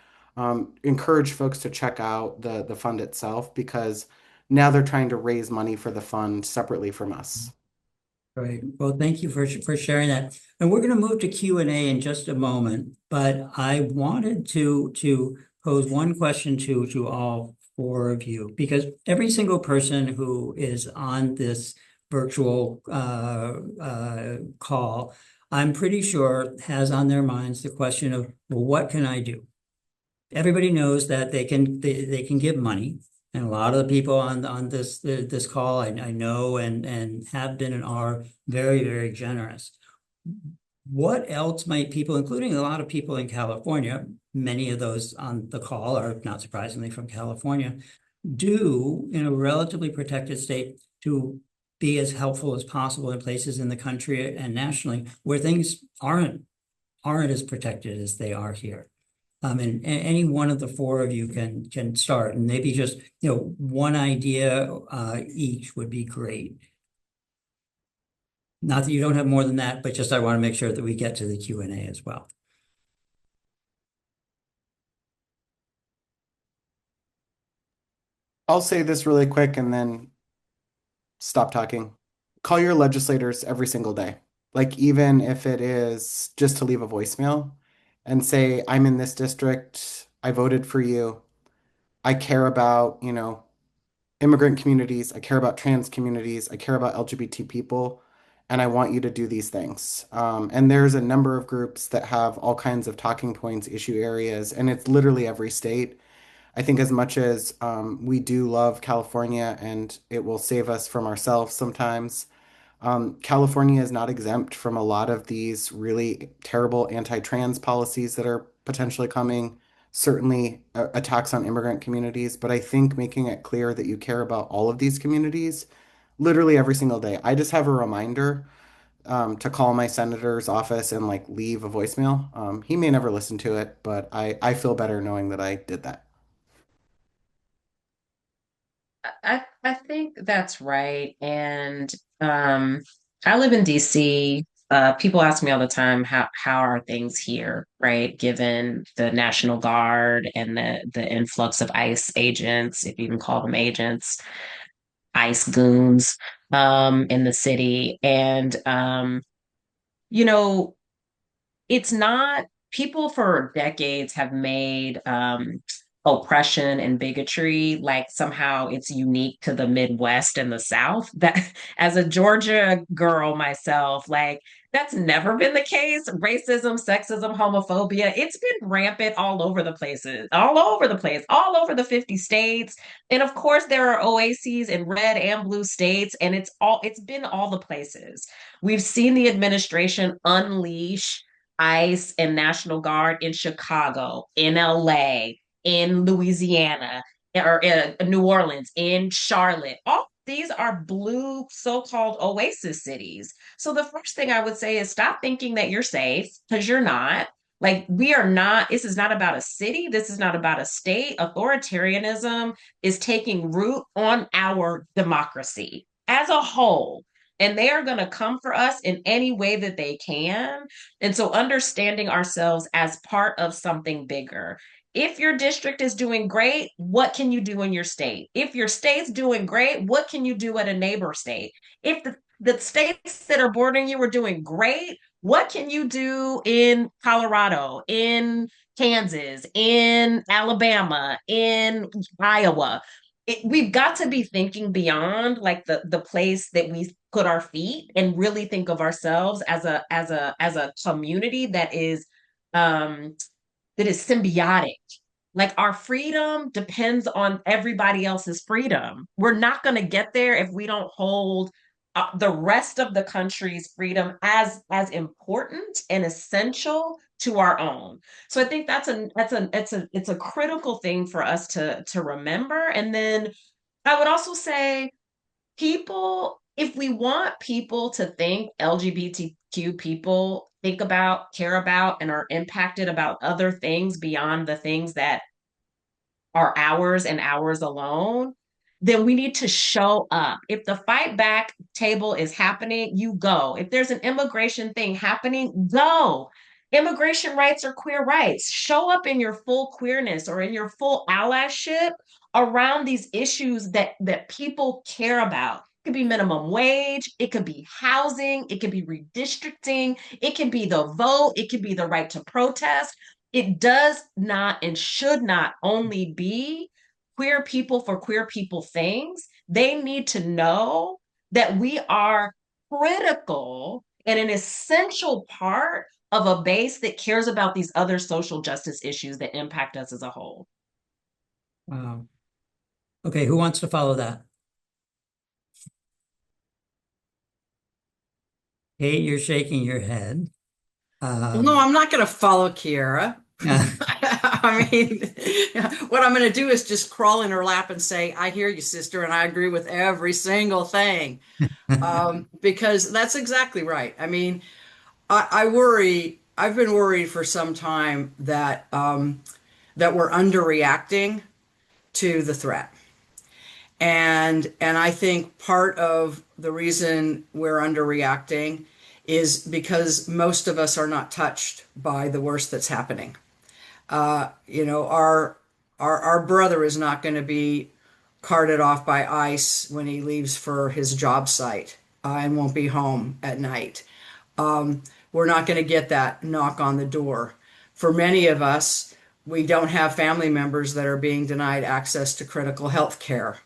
encourage folks to check out the fund itself because now they're trying to raise money for the fund separately from us. Right. Well, thank you for sharing that. And we're going to move to Q&A in just a moment, but I wanted to pose one question to all four of you, because every single person who is on this virtual call, I'm pretty sure has on their minds the question of, well, what can I do? Everybody knows that they can give money. And a lot of the people on this call, I know and have been and are very, very generous. What else might people, including a lot of people in California, many of those on the call are not surprisingly from California, do in a relatively protected state to be as helpful as possible in places in the country and nationally where things aren't as protected as they are here? And any one of the four of you can start, and maybe just one idea each would be great. Not that you don't have more than that, but just I want to make sure that we get to the Q&A as well. I'll say this really quick and then stop talking. Call your legislators every single day. Like, even if it is just to leave a voicemail and say, I'm in this district, I voted for you, I care about, immigrant communities, I care about trans communities, I care about LGBT people, and I want you to do these things. And there's a number of groups that have all kinds of talking points, issue areas, and it's literally every state. I think as much as we do love California and it will save us from ourselves sometimes, California is not exempt from a lot of these really terrible anti-trans policies that are potentially coming, certainly attacks on immigrant communities. But I think making it clear that you care about all of these communities literally every single day. I just have a reminder to call my senator's office and like leave a voicemail. He may never listen to it, but I feel better knowing that I did that. I think that's right. And um, I live in DC. People ask me all the time, how are things here, right? Given the National Guard and the influx of ICE agents, if you can call them agents, ICE goons, in the city. And you know, it's not, people for decades have made oppression and bigotry like somehow it's unique to the Midwest and the South. That, as a Georgia girl myself, like that's never been the case. Racism, sexism, homophobia, it's been rampant all over the places, all over the place, all over the 50 states. And of course there are oases in red and blue states, and it's been all the places. We've seen the administration unleash ICE and National Guard in Chicago, in LA, in Louisiana, or in New Orleans, in Charlotte. All these are blue so-called oasis cities. So the first thing I would say is stop thinking that you're safe, because you're not. Like, we are not, this is not about a city. This is not about a state. Authoritarianism is taking root on our democracy as a whole. And they are going to come for us in any way that they can. And so understanding ourselves as part of something bigger. If your district is doing great, what can you do in your state? If your state's doing great, what can you do at a neighbor state? If the states that are bordering you are doing great, what can you do in Colorado, in Kansas, in Alabama, in Iowa? We've got to be thinking beyond like the place that we put our feet and really think of ourselves as a community um that is symbiotic. Like our freedom depends on everybody else's freedom. We're not going to get there if we don't hold the rest of the country's freedom as important and essential to our own. So I think it's a critical thing for us to remember. And then I would also say people, if we want people to think LGBTQ people think about, care about, and are impacted about other things beyond the things that are ours and ours alone, then we need to show up. If the fight back table is happening, you go. If there's an immigration thing happening, go. Immigration rights are queer rights. Show up in your full queerness or in your full allyship around these issues that people care about. It could be minimum wage, it could be housing, it could be redistricting, it can be the vote, it could be the right to protest. It does not and should not only be queer people for queer people things. They need to know that we are critical and an essential part of a base that cares about these other social justice issues that impact us as a whole. Wow. Okay, who wants to follow that? Kate, you're shaking your head. No, I'm not going to follow Kiara. I mean, what I'm going to do is just crawl in her lap and say, I hear you, sister, and I agree with every single thing. Because that's exactly right. I mean, I worry, I've been worried for some time that that we're underreacting to the threat. And I think part of the reason we're underreacting is because most of us are not touched by the worst that's happening. Our brother is not going to be carted off by ICE when he leaves for his job site and won't be home at night. We're not going to get that knock on the door. For many of us, we don't have family members that are being denied access to critical health care.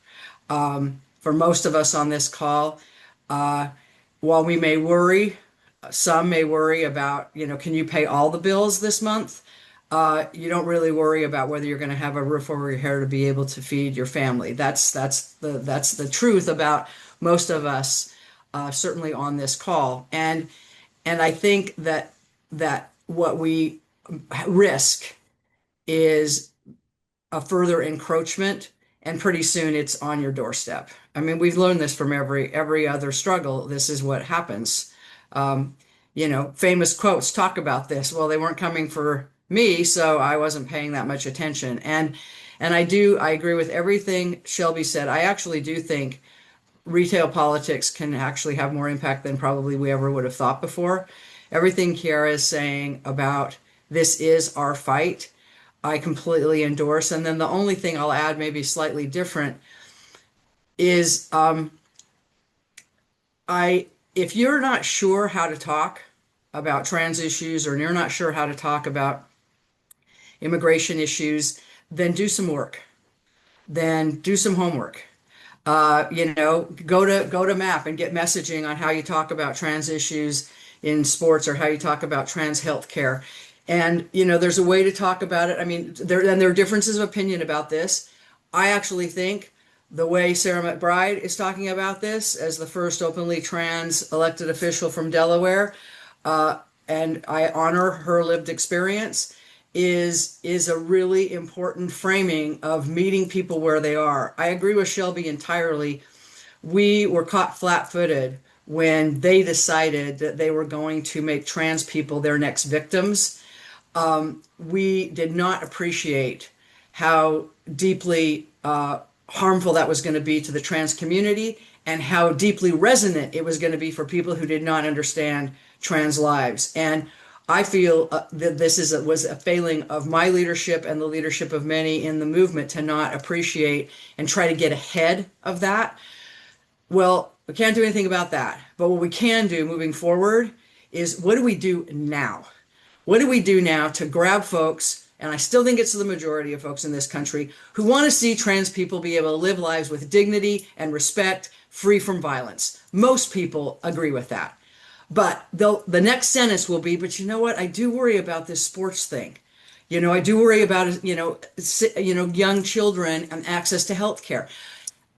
For most of us on this call, while we may worry, some may worry about, can you pay all the bills this month? You don't really worry about whether you're going to have a roof over your head to be able to feed your family. That's the truth about most of us, certainly on this call. And I think that what we risk is a further encroachment, and pretty soon it's on your doorstep. I mean, we've learned this from every other struggle. This is what happens. Famous quotes talk about this. Well, they weren't coming for me, so I wasn't paying that much attention. And I agree with everything Shelby said. I actually do think retail politics can actually have more impact than probably we ever would have thought before. Everything Kiara is saying about this is our fight, I completely endorse. And then the only thing I'll add, maybe slightly different, is if you're not sure how to talk about trans issues, or you're not sure how to talk about immigration issues, then do some work. Then do some homework. Go to MAP and get messaging on how you talk about trans issues in sports, or how you talk about trans health care. And, there's a way to talk about it. I mean, there are differences of opinion about this. I actually think the way Sarah McBride is talking about this as the first openly trans elected official from Delaware, and I honor her lived experience, is a really important framing of meeting people where they are. I agree with Shelby entirely. We were caught flat-footed when they decided that they were going to make trans people their next victims. We did not appreciate how deeply harmful that was going to be to the trans community, and how deeply resonant it was going to be for people who did not understand trans lives. And I feel that was a failing of my leadership and the leadership of many in the movement to not appreciate and try to get ahead of that. Well, we can't do anything about that. But what we can do moving forward is, what do we do now? What do we do now to grab folks, and I still think it's the majority of folks in this country, who want to see trans people be able to live lives with dignity and respect, free from violence. Most people agree with that. But the next sentence will be, but you know what? I do worry about this sports thing. I do worry about, young children and access to health care.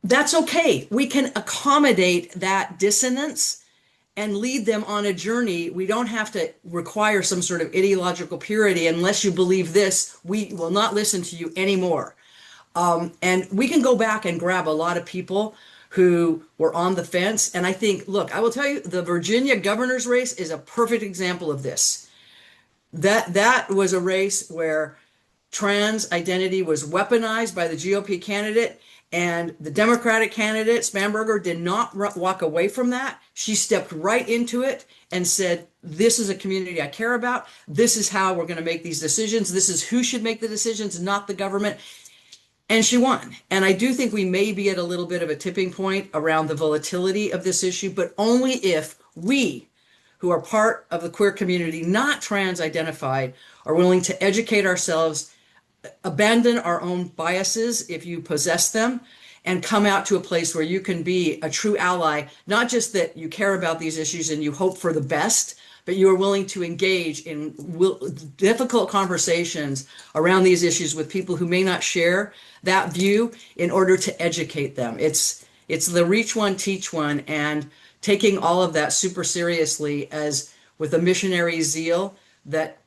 That's okay. We can accommodate that dissonance and lead them on a journey. We don't have to require some sort of ideological purity. Unless you believe this, we will not listen to you anymore. And we can go back and grab a lot of people who were on the fence. And I think, look, I will tell you, the Virginia governor's race is a perfect example of this. That was a race where trans identity was weaponized by the GOP candidate, and the Democratic candidate, Spanberger, did not walk away from that. She stepped right into it and said, this is a community I care about. This is how we're going to make these decisions. This is who should make the decisions, not the government. And she won. And I do think we may be at a little bit of a tipping point around the volatility of this issue, but only if we, who are part of the queer community, not trans identified, are willing to educate ourselves, abandon our own biases if you possess them, and come out to a place where you can be a true ally, not just that you care about these issues and you hope for the best, but you are willing to engage in difficult conversations around these issues with people who may not share that view in order to educate them. It's the reach one, teach one, and taking all of that super seriously as with a missionary zeal that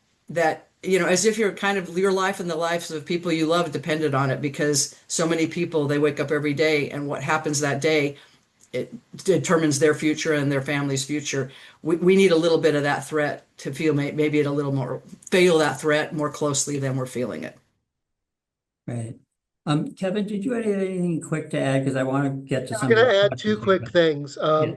as if your life and the lives of people you love depended on it, because so many people, they wake up every day and what happens that day, it determines their future and their family's future. We need a little bit of that threat to feel maybe it a little more, feel that threat more closely than we're feeling it. Right. Kevin, did you have anything quick to add? Because I want to get to I'm some. going to add two quick things. Yeah.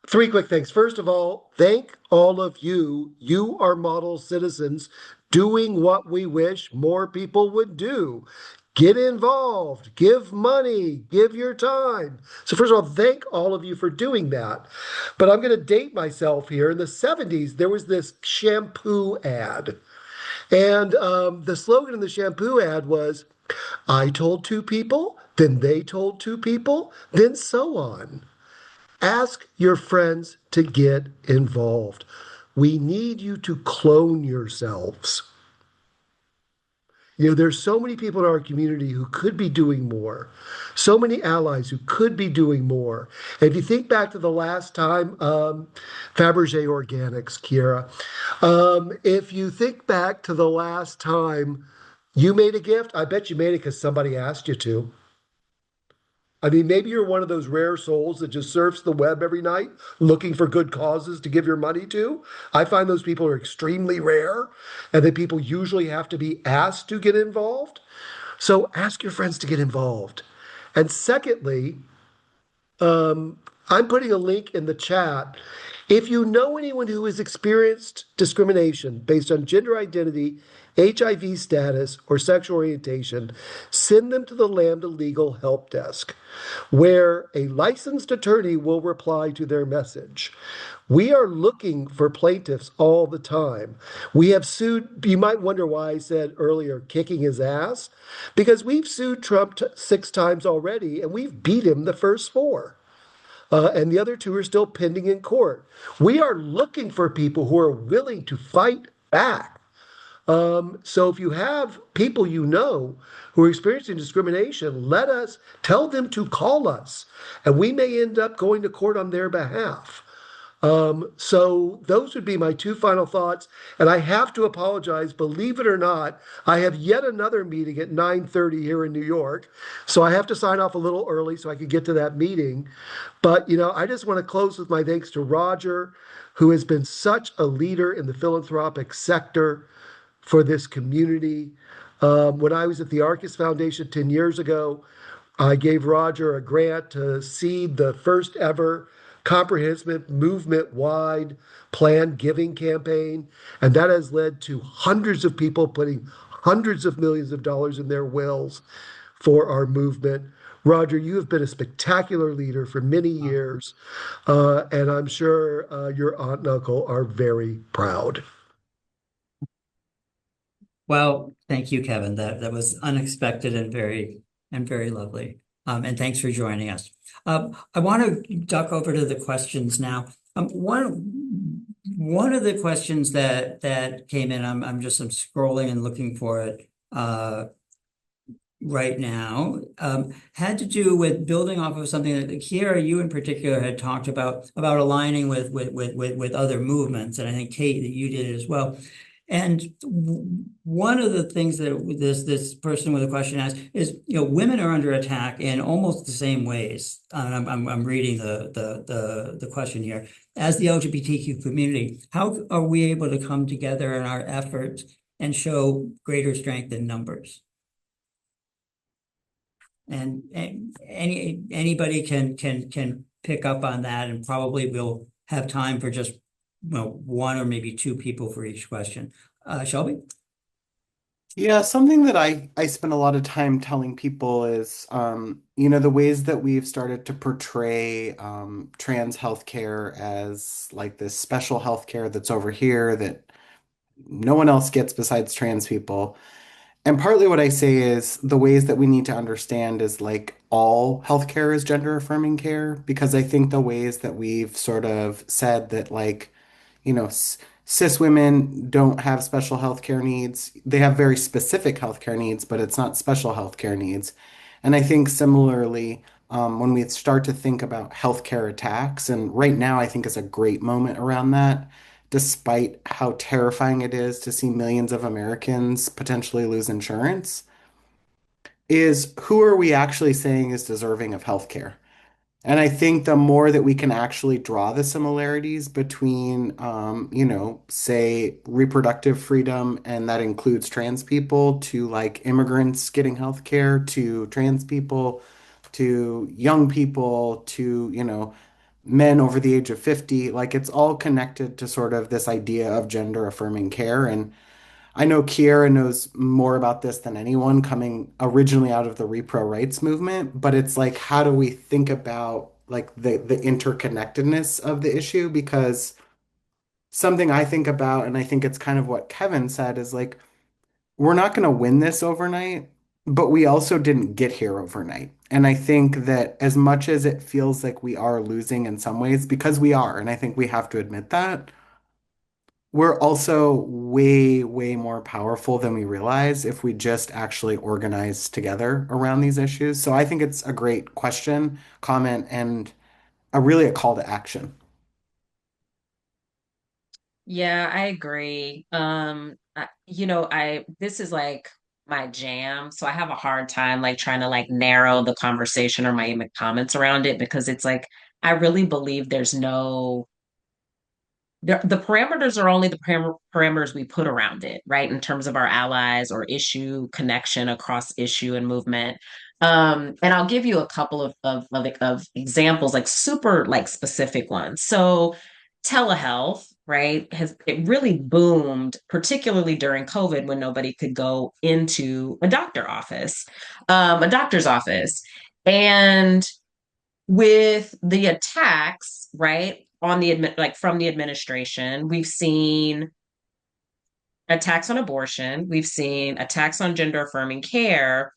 Three quick things. First of all, thank all of you. You are model citizens doing what we wish more people would do. Get involved, give money, give your time. So first of all, thank all of you for doing that. But I'm going to date myself here. In the 70s, there was this shampoo ad. And the slogan in the shampoo ad was, I told two people, then they told two people, then so on. Ask your friends to get involved. We need you to clone yourselves. There's so many people in our community who could be doing more, so many allies who could be doing more. And if you think back to the last time, Fabergé Organics, Kiera, if you think back to the last time you made a gift, I bet you made it because somebody asked you to. I mean, maybe you're one of those rare souls that just surfs the web every night looking for good causes to give your money to. I find those people are extremely rare, and that people usually have to be asked to get involved. So ask your friends to get involved. And secondly, I'm putting a link in the chat. If you know anyone who has experienced discrimination based on gender identity, HIV status, or sexual orientation, send them to the Lambda Legal Help Desk, where a licensed attorney will reply to their message. We are looking for plaintiffs all the time. We have sued, you might wonder why I said earlier, kicking his ass, because we've sued Trump 6 times already, and we've beat him the first 4. And the other 2 are still pending in court. We are looking for people who are willing to fight back. So if you have people who are experiencing discrimination, tell them to call us, and we may end up going to court on their behalf. So those would be my 2 final thoughts. And I have to apologize, believe it or not, I have yet another meeting at 9:30 here in New York. So I have to sign off a little early so I can get to that meeting. But, I just want to close with my thanks to Roger, who has been such a leader in the philanthropic sector for this community. When I was at the Arcus Foundation 10 years ago, I gave Roger a grant to seed the first ever comprehensive movement-wide planned giving campaign, and that has led to hundreds of people putting hundreds of millions of dollars in their wills for our movement. Roger, you have been a spectacular leader for many years, and I'm sure your aunt and uncle are very proud. Well, thank you, Kevin. That was unexpected and very lovely. And thanks for joining us. I want to duck over to the questions now. One of the questions that came in, I'm scrolling and looking for it right now, had to do with building off of something that Kiera, you in particular, had talked about aligning with other movements, and I think Kate, that you did it as well. And one of the things that this person with a question asked is, women are under attack in almost the same ways. I'm reading the question here. As the LGBTQ community, how are we able to come together in our efforts and show greater strength in numbers? And anybody can pick up on that, and probably we'll have time for just one or maybe two people for each question. Shelby? Yeah, something that I spend a lot of time telling people is, the ways that we've started to portray trans healthcare as like this special healthcare that's over here that no one else gets besides trans people. And partly what I say is the ways that we need to understand is like all healthcare is gender affirming care, because I think the ways that we've sort of said that like, cis women don't have special healthcare needs. They have very specific healthcare needs, but it's not special healthcare needs. And I think similarly, when we start to think about healthcare attacks, and right now I think is a great moment around that, despite how terrifying it is to see millions of Americans potentially lose insurance, is who are we actually saying is deserving of healthcare? And I think the more that we can actually draw the similarities between, say reproductive freedom, and that includes trans people, to like immigrants getting healthcare, to trans people, to young people, to, men over the age of 50, like it's all connected to sort of this idea of gender affirming care. And I know Kiera knows more about this than anyone, coming originally out of the repro rights movement, but it's like, how do we think about like the interconnectedness of the issue? Because something I think about, and I think it's kind of what Kevin said, is like, we're not going to win this overnight, but we also didn't get here overnight. And I think that as much as it feels like we are losing in some ways, because we are, and I think we have to admit that, we're also way, way more powerful than we realize if we just actually organize together around these issues. So I think it's a great question, comment, and really a call to action. Yeah, I agree. This is like my jam, so I have a hard time like trying to like narrow the conversation or my even comments around it, because it's like I really believe there's no the parameters are only the parameters we put around it, right? In terms of our allies or issue connection across issue and movement. And I'll give you a couple of examples, like super like specific ones. So telehealth, right, has it really boomed, particularly during COVID when nobody could go into a doctor's office. And with the attacks, right, on like from the administration, we've seen attacks on abortion, we've seen attacks on gender affirming care,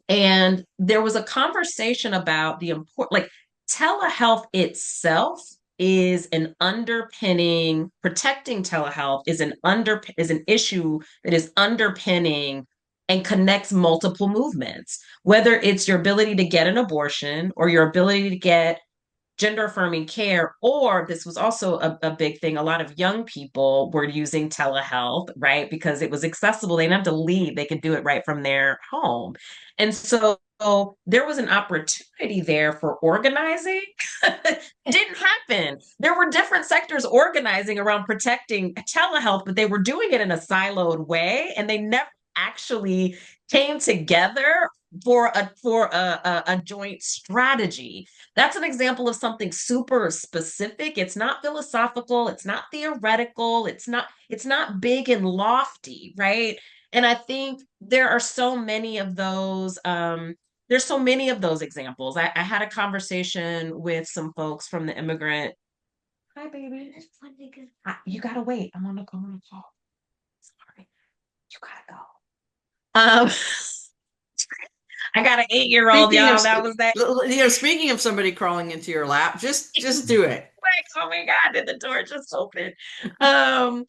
and there was a conversation about the important, like telehealth itself is an underpinning, protecting telehealth is an issue that is underpinning and connects multiple movements, whether it's your ability to get an abortion or your ability to get gender affirming care, or this was also a big thing. A lot of young people were using telehealth, right? Because it was accessible. They didn't have to leave, they could do it right from their home. And so there was an opportunity there for organizing. Didn't happen. There were different sectors organizing around protecting telehealth, but they were doing it in a siloed way, and they never actually came together for a joint strategy. That's an example of something super specific. It's not philosophical, it's not theoretical, it's not big and lofty, right? And I think there are so many of those there's so many of those examples. I had a conversation with some folks from the immigrant. Hi, baby. You gotta wait. I'm on a call. Sorry. You gotta go. I got an 8-year-old, Speaking of, y'all. That was that. speaking of somebody crawling into your lap, just do it. Like, oh my God, did the door just open? Um,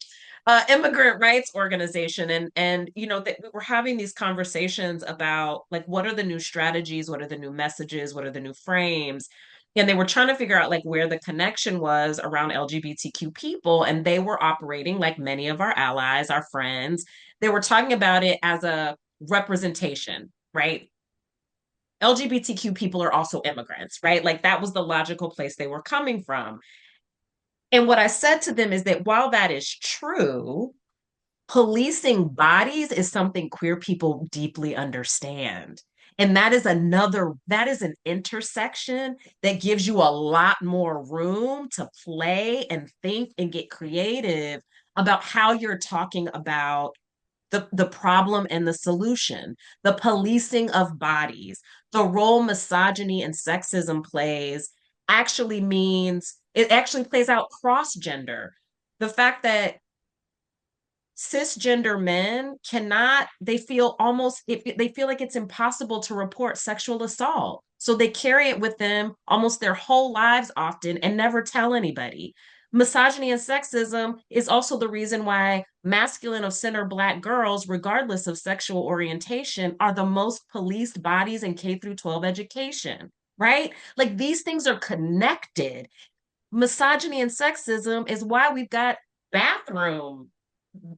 immigrant rights organization, and that we were having these conversations about like what are the new strategies, what are the new messages, what are the new frames, and they were trying to figure out like where the connection was around LGBTQ people, and they were operating like many of our allies, our friends. They were talking about it as a representation, right? LGBTQ people are also immigrants, right? Like that was the logical place they were coming from. And what I said to them is that while that is true, policing bodies is something queer people deeply understand. And that is an intersection that gives you a lot more room to play and think and get creative about how you're talking about the problem and the solution, the policing of bodies, the role misogyny and sexism plays it actually plays out cross gender. The fact that cisgender men they feel they feel like it's impossible to report sexual assault. So they carry it with them almost their whole lives often and never tell anybody. Misogyny and sexism is also the reason why masculine of center Black girls, regardless of sexual orientation, are the most policed bodies in K through 12 education, right? Like these things are connected. Misogyny and sexism is why we've got bathroom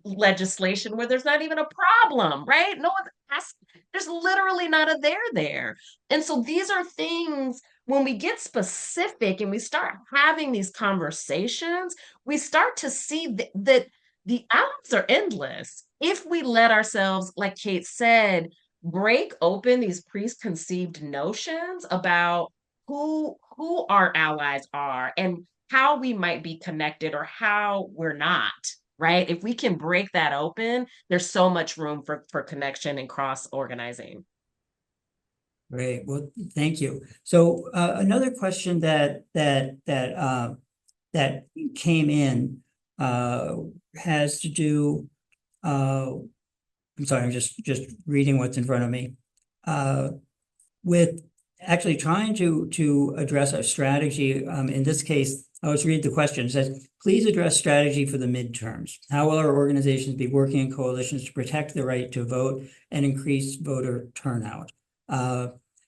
legislation where there's not even a problem, right? No one has, there's literally not a there. And so these are things when we get specific and we start having these conversations, we start to see that the outlets are endless. If we let ourselves, like Kate said, break open these preconceived notions about who our allies are and how we might be connected or how we're not, right? If we can break that open, there's so much room for connection and cross organizing. Great. Well, thank you. So another question that came in has to do. I'm sorry, I'm just reading what's in front of me. With actually trying to address a strategy. In this case, I'll just read the question. It says, please address strategy for the midterms. How will our organizations be working in coalitions to protect the right to vote and increase voter turnout?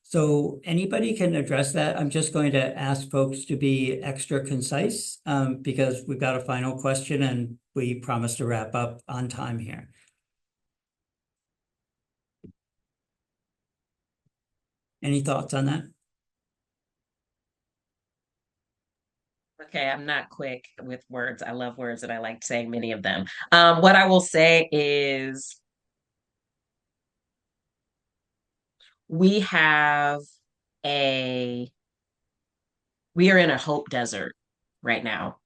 So anybody can address that. I'm just going to ask folks to be extra concise because we've got a final question and we promise to wrap up on time here. Any thoughts on that? Okay, I'm not quick with words. I love words and I like saying many of them. What I will say is we have a we are in a hope desert right now.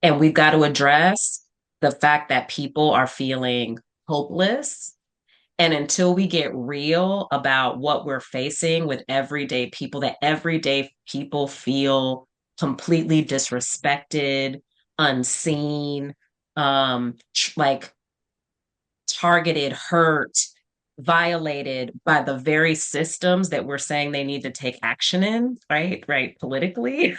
And we've got to address the fact that people are feeling hopeless. And until we get real about what we're facing with everyday people, that everyday people feel completely disrespected, unseen, like targeted, hurt, violated by the very systems that we're saying they need to take action in, right? Right, politically.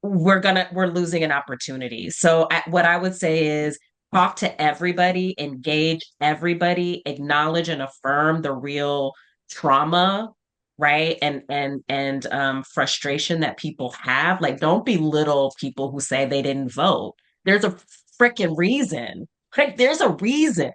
We're losing an opportunity. So what I would say is talk to everybody, engage everybody, acknowledge and affirm the real trauma, right? And frustration that people have. Like, don't belittle people who say they didn't vote. There's a freaking reason. Like, there's a reason.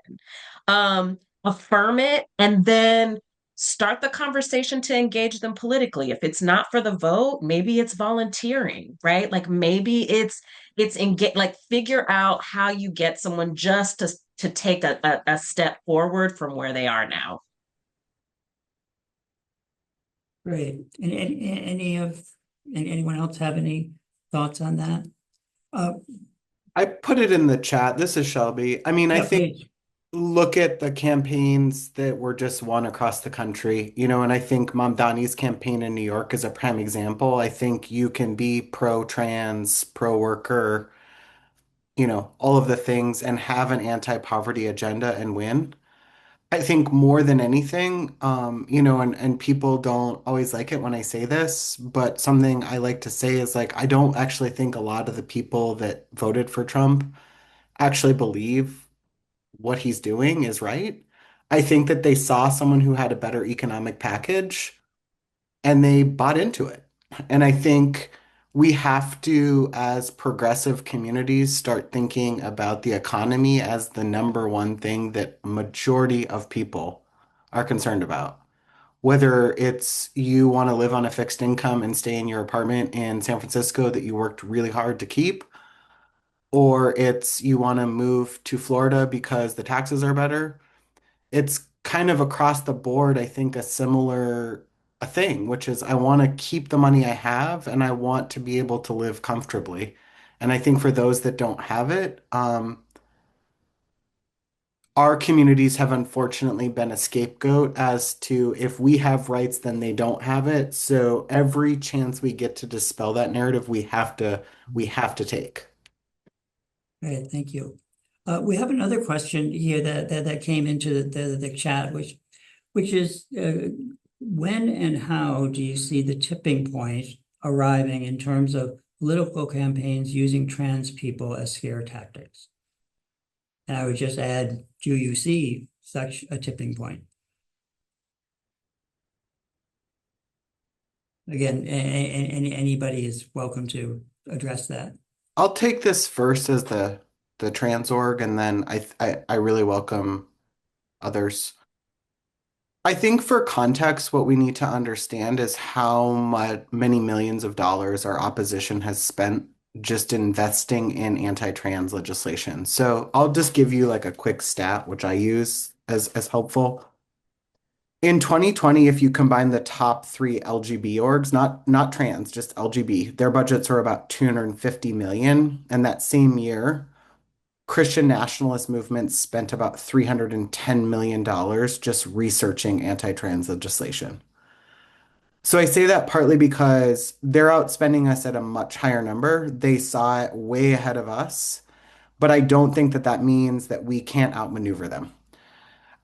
Affirm it and then start the conversation to engage them politically. If it's not for the vote, maybe it's volunteering, right? Like maybe it's engage, like figure out how you get someone just to take a step forward from where they are now. Great. And anyone else have any thoughts on that? I put it in the chat. This is Shelby. I mean, I Yeah, think please. look at the campaigns that were just won across the country, and I think Mamdani's campaign in New York is a prime example. I think you can be pro-trans, pro-worker, all of the things and have an anti-poverty agenda and win. I think more than anything, and people don't always like it when I say this, but something I like to say is like, I don't actually think a lot of the people that voted for Trump actually believe what he's doing is right. I think that they saw someone who had a better economic package and they bought into it. And I think we have to, as progressive communities, start thinking about the economy as the number one thing that majority of people are concerned about. Whether it's you want to live on a fixed income and stay in your apartment in San Francisco that you worked really hard to keep, or it's you want to move to Florida because the taxes are better. It's kind of across the board, I think, a thing, which is I want to keep the money I have and I want to be able to live comfortably. And I think for those that don't have it, our communities have unfortunately been a scapegoat as to if we have rights, then they don't have it. So every chance we get to dispel that narrative, we have to take. Great, thank you. We have another question here that came into the chat, which is when and how do you see the tipping point arriving in terms of political campaigns using trans people as scare tactics? And I would just add, do you see such a tipping point? Again, anybody is welcome to address that. I'll take this first as the trans org, and then I really welcome others. I think for context, what we need to understand is how many millions of dollars our opposition has spent just investing in anti-trans legislation. So I'll just give you like a quick stat, which I use as helpful. In 2020, if you combine the top three LGB orgs, not trans, just LGB, their budgets are about 250 million. And that same year, Christian nationalist movements spent about $310 million just researching anti-trans legislation. So I say that partly because they're outspending us at a much higher number. They saw it way ahead of us, but I don't think that that means that we can't outmaneuver them.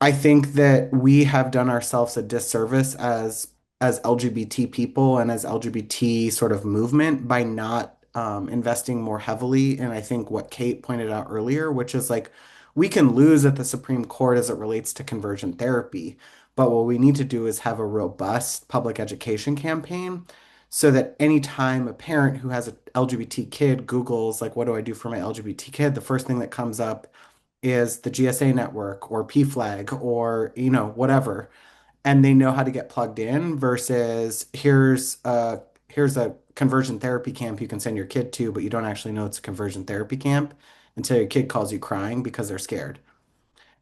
I think that we have done ourselves a disservice as LGBT people and as LGBT sort of movement by not investing more heavily in, I think, what Kate pointed out earlier, which is like we can lose at the Supreme Court as it relates to conversion therapy, but what we need to do is have a robust public education campaign so that anytime a parent who has an LGBT kid Googles, like, what do I do for my LGBT kid? The first thing that comes up is the GSA network or PFLAG or, whatever. And they know how to get plugged in versus here's a conversion therapy camp you can send your kid to, but you don't actually know it's a conversion therapy camp until your kid calls you crying because they're scared.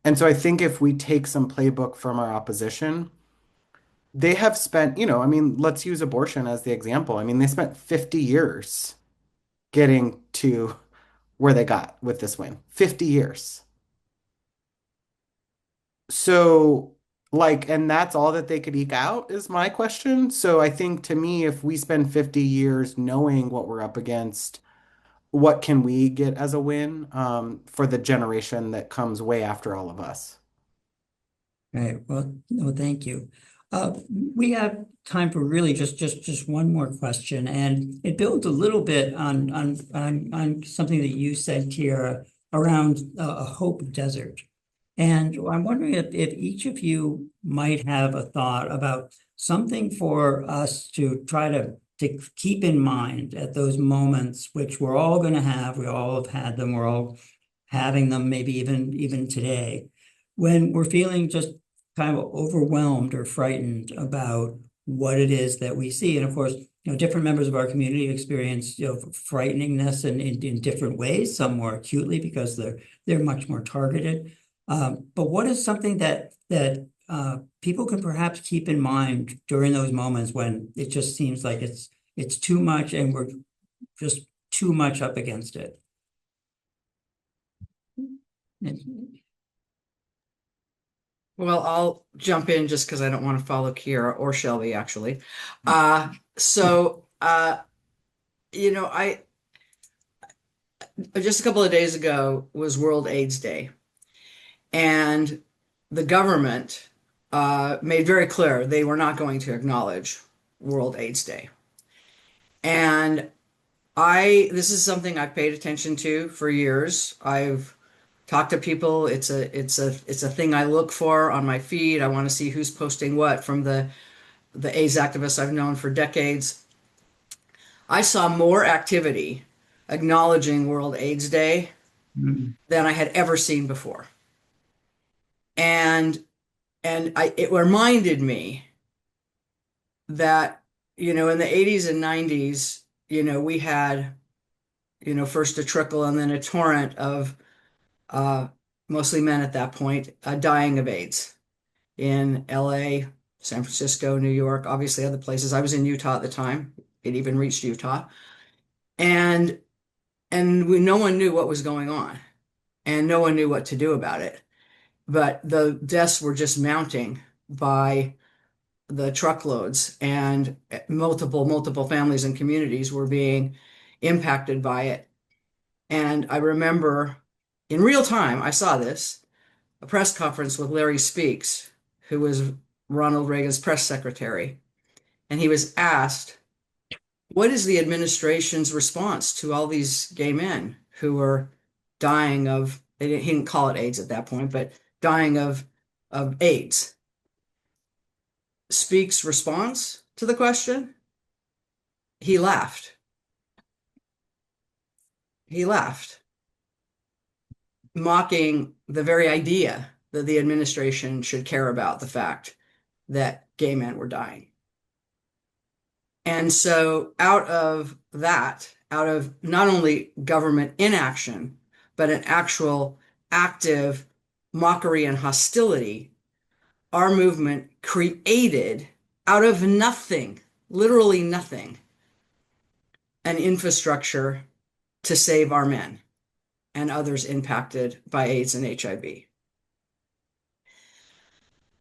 And so I think if we take some playbook from our opposition, they have spent, I mean, let's use abortion as the example. I mean, they spent 50 years getting to where they got with this win. 50 years. So, like, and that's all that they could eke out is my question. So I think to me, if we spend 50 years knowing what we're up against, what can we get as a win for the generation that comes way after all of us? Right. Well, no, thank you. We have time for really just one more question, and it builds a little bit on something that you said, Tiara, around a hope desert. And I'm wondering if each of you might have a thought about something for us to try to keep in mind at those moments, which we're all going to have. We all have had them. We're all having them, maybe even today, when we're feeling just kind of overwhelmed or frightened about what it is that we see. And of course, different members of our community experience, frighteningness in different ways, some more acutely because they're much more targeted. But what is something that people can perhaps keep in mind during those moments when it just seems like it's too much and we're just too much up against it? Well, I'll jump in just because I don't want to follow Kiera or Shelby, actually. Uh, so, you know, I just a couple of days ago was World AIDS Day, and the government made very clear they were not going to acknowledge World AIDS Day. And this is something I've paid attention to for years. I've talked to people. It's a thing I look for on my feed. I want to see who's posting what from the AIDS activists I've known for decades. I saw more activity acknowledging World AIDS Day Mm. than I had ever seen before. And it reminded me that, in the 80s and 90s, we had, first a trickle and then a torrent of uh, mostly men at that point dying of AIDS in LA, San Francisco, New York, obviously other places. I was in Utah at the time. It even reached Utah. And no one knew what was going on, and no one knew what to do about it. But the deaths were just mounting by the truckloads, and multiple families and communities were being impacted by it. And I remember in real time, I saw this, a press conference with Larry Speaks, who was Ronald Reagan's press secretary. And he was asked, what is the administration's response to all these gay men who are dying of, he didn't call it AIDS at that point, but dying of AIDS? Speaks' response to the question? He laughed. He laughed, mocking the very idea that the administration should care about the fact that gay men were dying. And so, out of that, out of not only government inaction, but an actual active mockery and hostility, our movement created out of nothing, literally nothing, an infrastructure to save our men and others impacted by AIDS and HIV.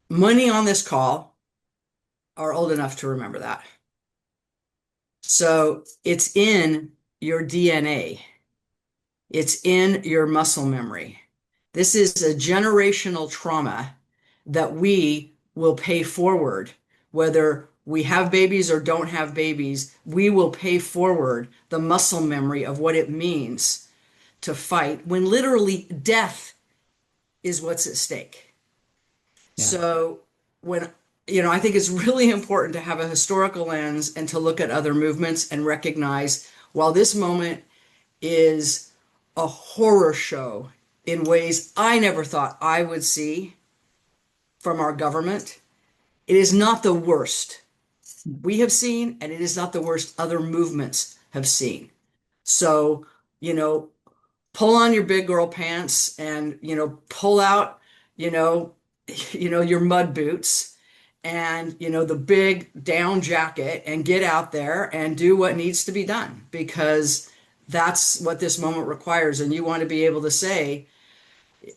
Many on this call are old enough to remember that. So it's in your DNA. It's in your muscle memory. This is a generational trauma that we will pay forward, whether we have babies or don't have babies. We will pay forward the muscle memory of what it means to fight when literally death is what's at stake. Yeah. So I think it's really important to have a historical lens and to look at other movements and recognize while this moment is a horror show in ways I never thought I would see from our government, it is not the worst we have seen, and it is not the worst other movements have seen. So, pull on your big girl pants and, pull out, you know, your mud boots and, the big down jacket and get out there and do what needs to be done because that's what this moment requires. And you want to be able to say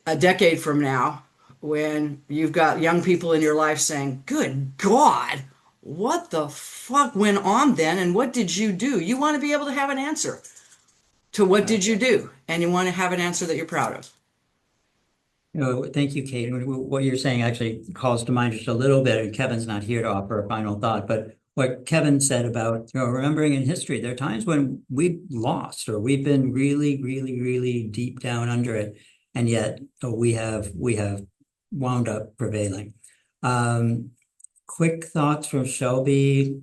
a decade from now, when you've got young people in your life saying, good God, what the fuck went on then? And what did you do? You want to be able to have an answer to what did you do? And you want to have an answer that you're proud of. Thank you, Kate. What you're saying actually calls to mind just a little bit, and Kevin's not here to offer a final thought, but what Kevin said about, remembering in history, there are times when we've lost or we've been really, really, really deep down under it, and yet we have wound up prevailing. Quick thoughts from Shelby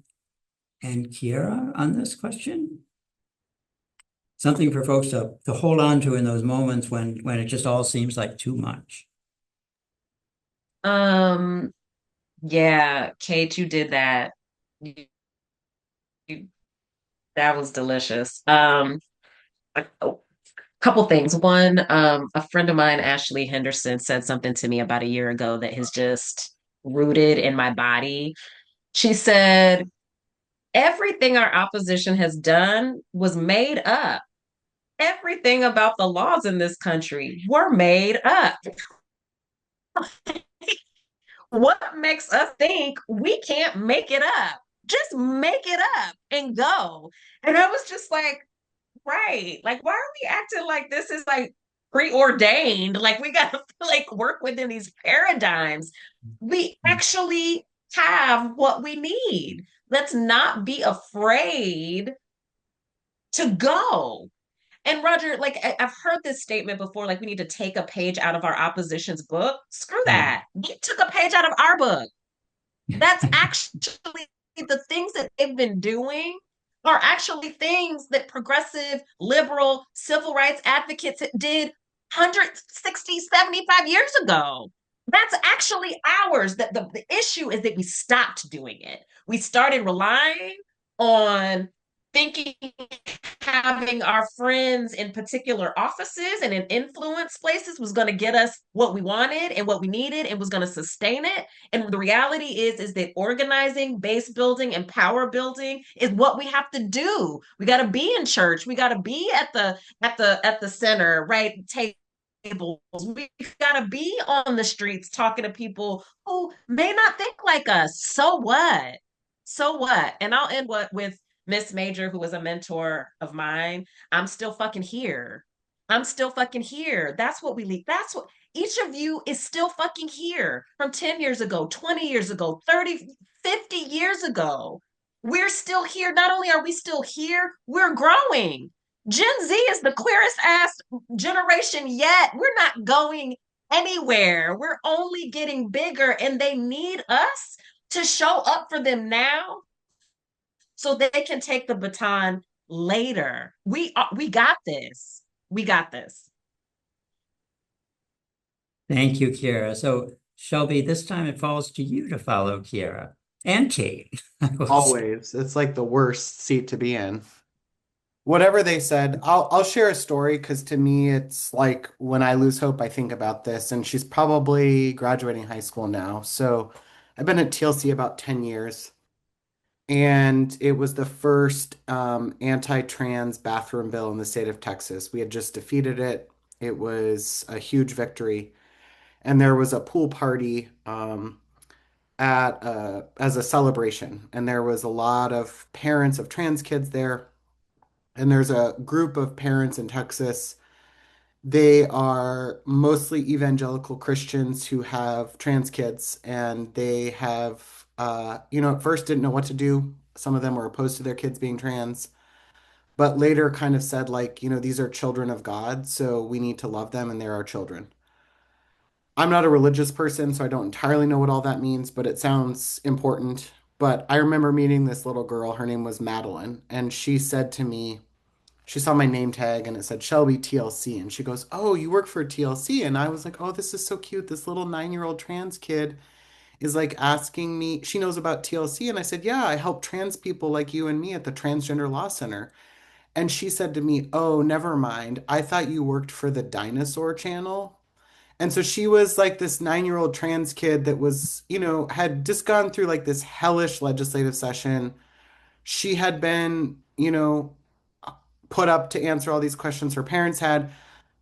and Kiera on this question? Something for folks to hold on to in those moments when it just all seems like too much. Yeah, Kate, you did that. You- that was delicious. Couple things. One, a friend of mine, Ashley Henderson, said something to me about a year ago that has just rooted in my body. She said, everything our opposition has done was made up. Everything about the laws in this country were made up. What makes us think we can't make it up? Just make it up and go. And I was just like, right. Like, why are we acting like this is like preordained? Like, we got to like work within these paradigms. We actually have what we need. Let's not be afraid to go. And Roger, like I've heard this statement before, like we need to take a page out of our opposition's book. Screw that. We took a page out of our book. That's actually the things that they've been doing are actually things that progressive, liberal, civil rights advocates did 160, 75 years ago. That's actually ours. That the issue is that we stopped doing it. We started relying on thinking having our friends in particular offices and in influence places was going to get us what we wanted and what we needed and was going to sustain it. And the reality is that organizing, base building, and power building is what we have to do. We got to be in church. We got to be at the center, right? Tables. We've got to be on the streets talking to people who may not think like us. So what? So what? And I'll end with Miss Major, who was a mentor of mine. I'm still fucking here. I'm still fucking here. That's what we leave. That's what each of you is still fucking here from 10 years ago, 20 years ago, 30, 50 years ago. We're still here. Not only are we still here, we're growing. Gen Z is the clearest ass generation yet. We're not going anywhere. We're only getting bigger, and they need us to show up for them now so they can take the baton later. We got this. We got this. Thank you, Kiera. So Shelby, this time it falls to you to follow Kiera and Kate. Always. It's like the worst seat to be in. Whatever they said, I'll share a story because to me it's like when I lose hope, I think about this, and she's probably graduating high school now. So I've been at TLC about 10 years, and it was the first anti-trans bathroom bill in the state of Texas. We had just defeated it. It was a huge victory, and there was a pool party at as a celebration, and there was a lot of parents of trans kids there. And there's a group of parents in Texas. They are mostly evangelical Christians who have trans kids, and they have, at first didn't know what to do. Some of them were opposed to their kids being trans, but later kind of said, like, these are children of God, so we need to love them, and they're our children. I'm not a religious person, so I don't entirely know what all that means, but it sounds important. But I remember meeting this little girl. Her name was Madeline, and she said to me, she saw my name tag and it said Shelby TLC. And she goes, "Oh, you work for TLC." And I was like, "Oh, this is so cute. This little 9-year-old trans kid is like asking me, she knows about TLC." And I said, "Yeah, I help trans people like you and me at the Transgender Law Center." And she said to me, "Oh, never mind. I thought you worked for the Dinosaur Channel." And so she was like this 9-year-old trans kid that was, had just gone through like this hellish legislative session. She had been, put up to answer all these questions her parents had,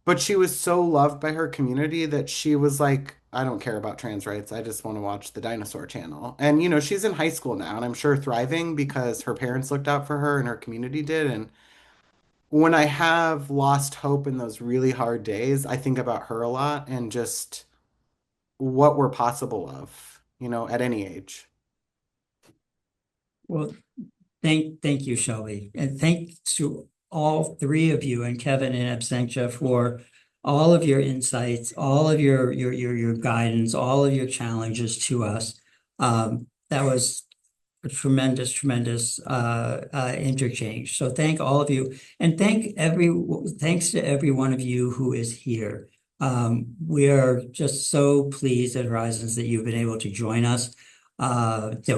but she was so loved by her community that she was like, "I don't care about trans rights. I just want to watch the Dinosaur Channel." And, she's in high school now, and I'm sure thriving because her parents looked out for her and her community did. And when I have lost hope in those really hard days, I think about her a lot and just what we're possible of, at any age. Well, thank you, Shelby. And thanks to all three of you and Kevin and Absentia for all of your insights, all of your guidance, all of your challenges to us. That was a tremendous interchange. So thank all of you, and thanks to every one of you who is here. We are just so pleased at Horizons that you've been able to join us.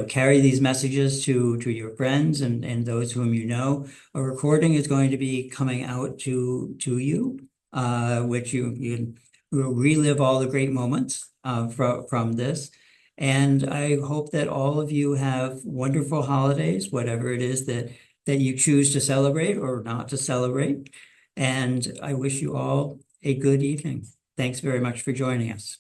Carry these messages to your friends and those whom you know. A recording is going to be coming out to you which you will relive all the great moments from this. And I hope that all of you have wonderful holidays, whatever it is that you choose to celebrate or not to celebrate. And I wish you all a good evening. Thanks very much for joining us.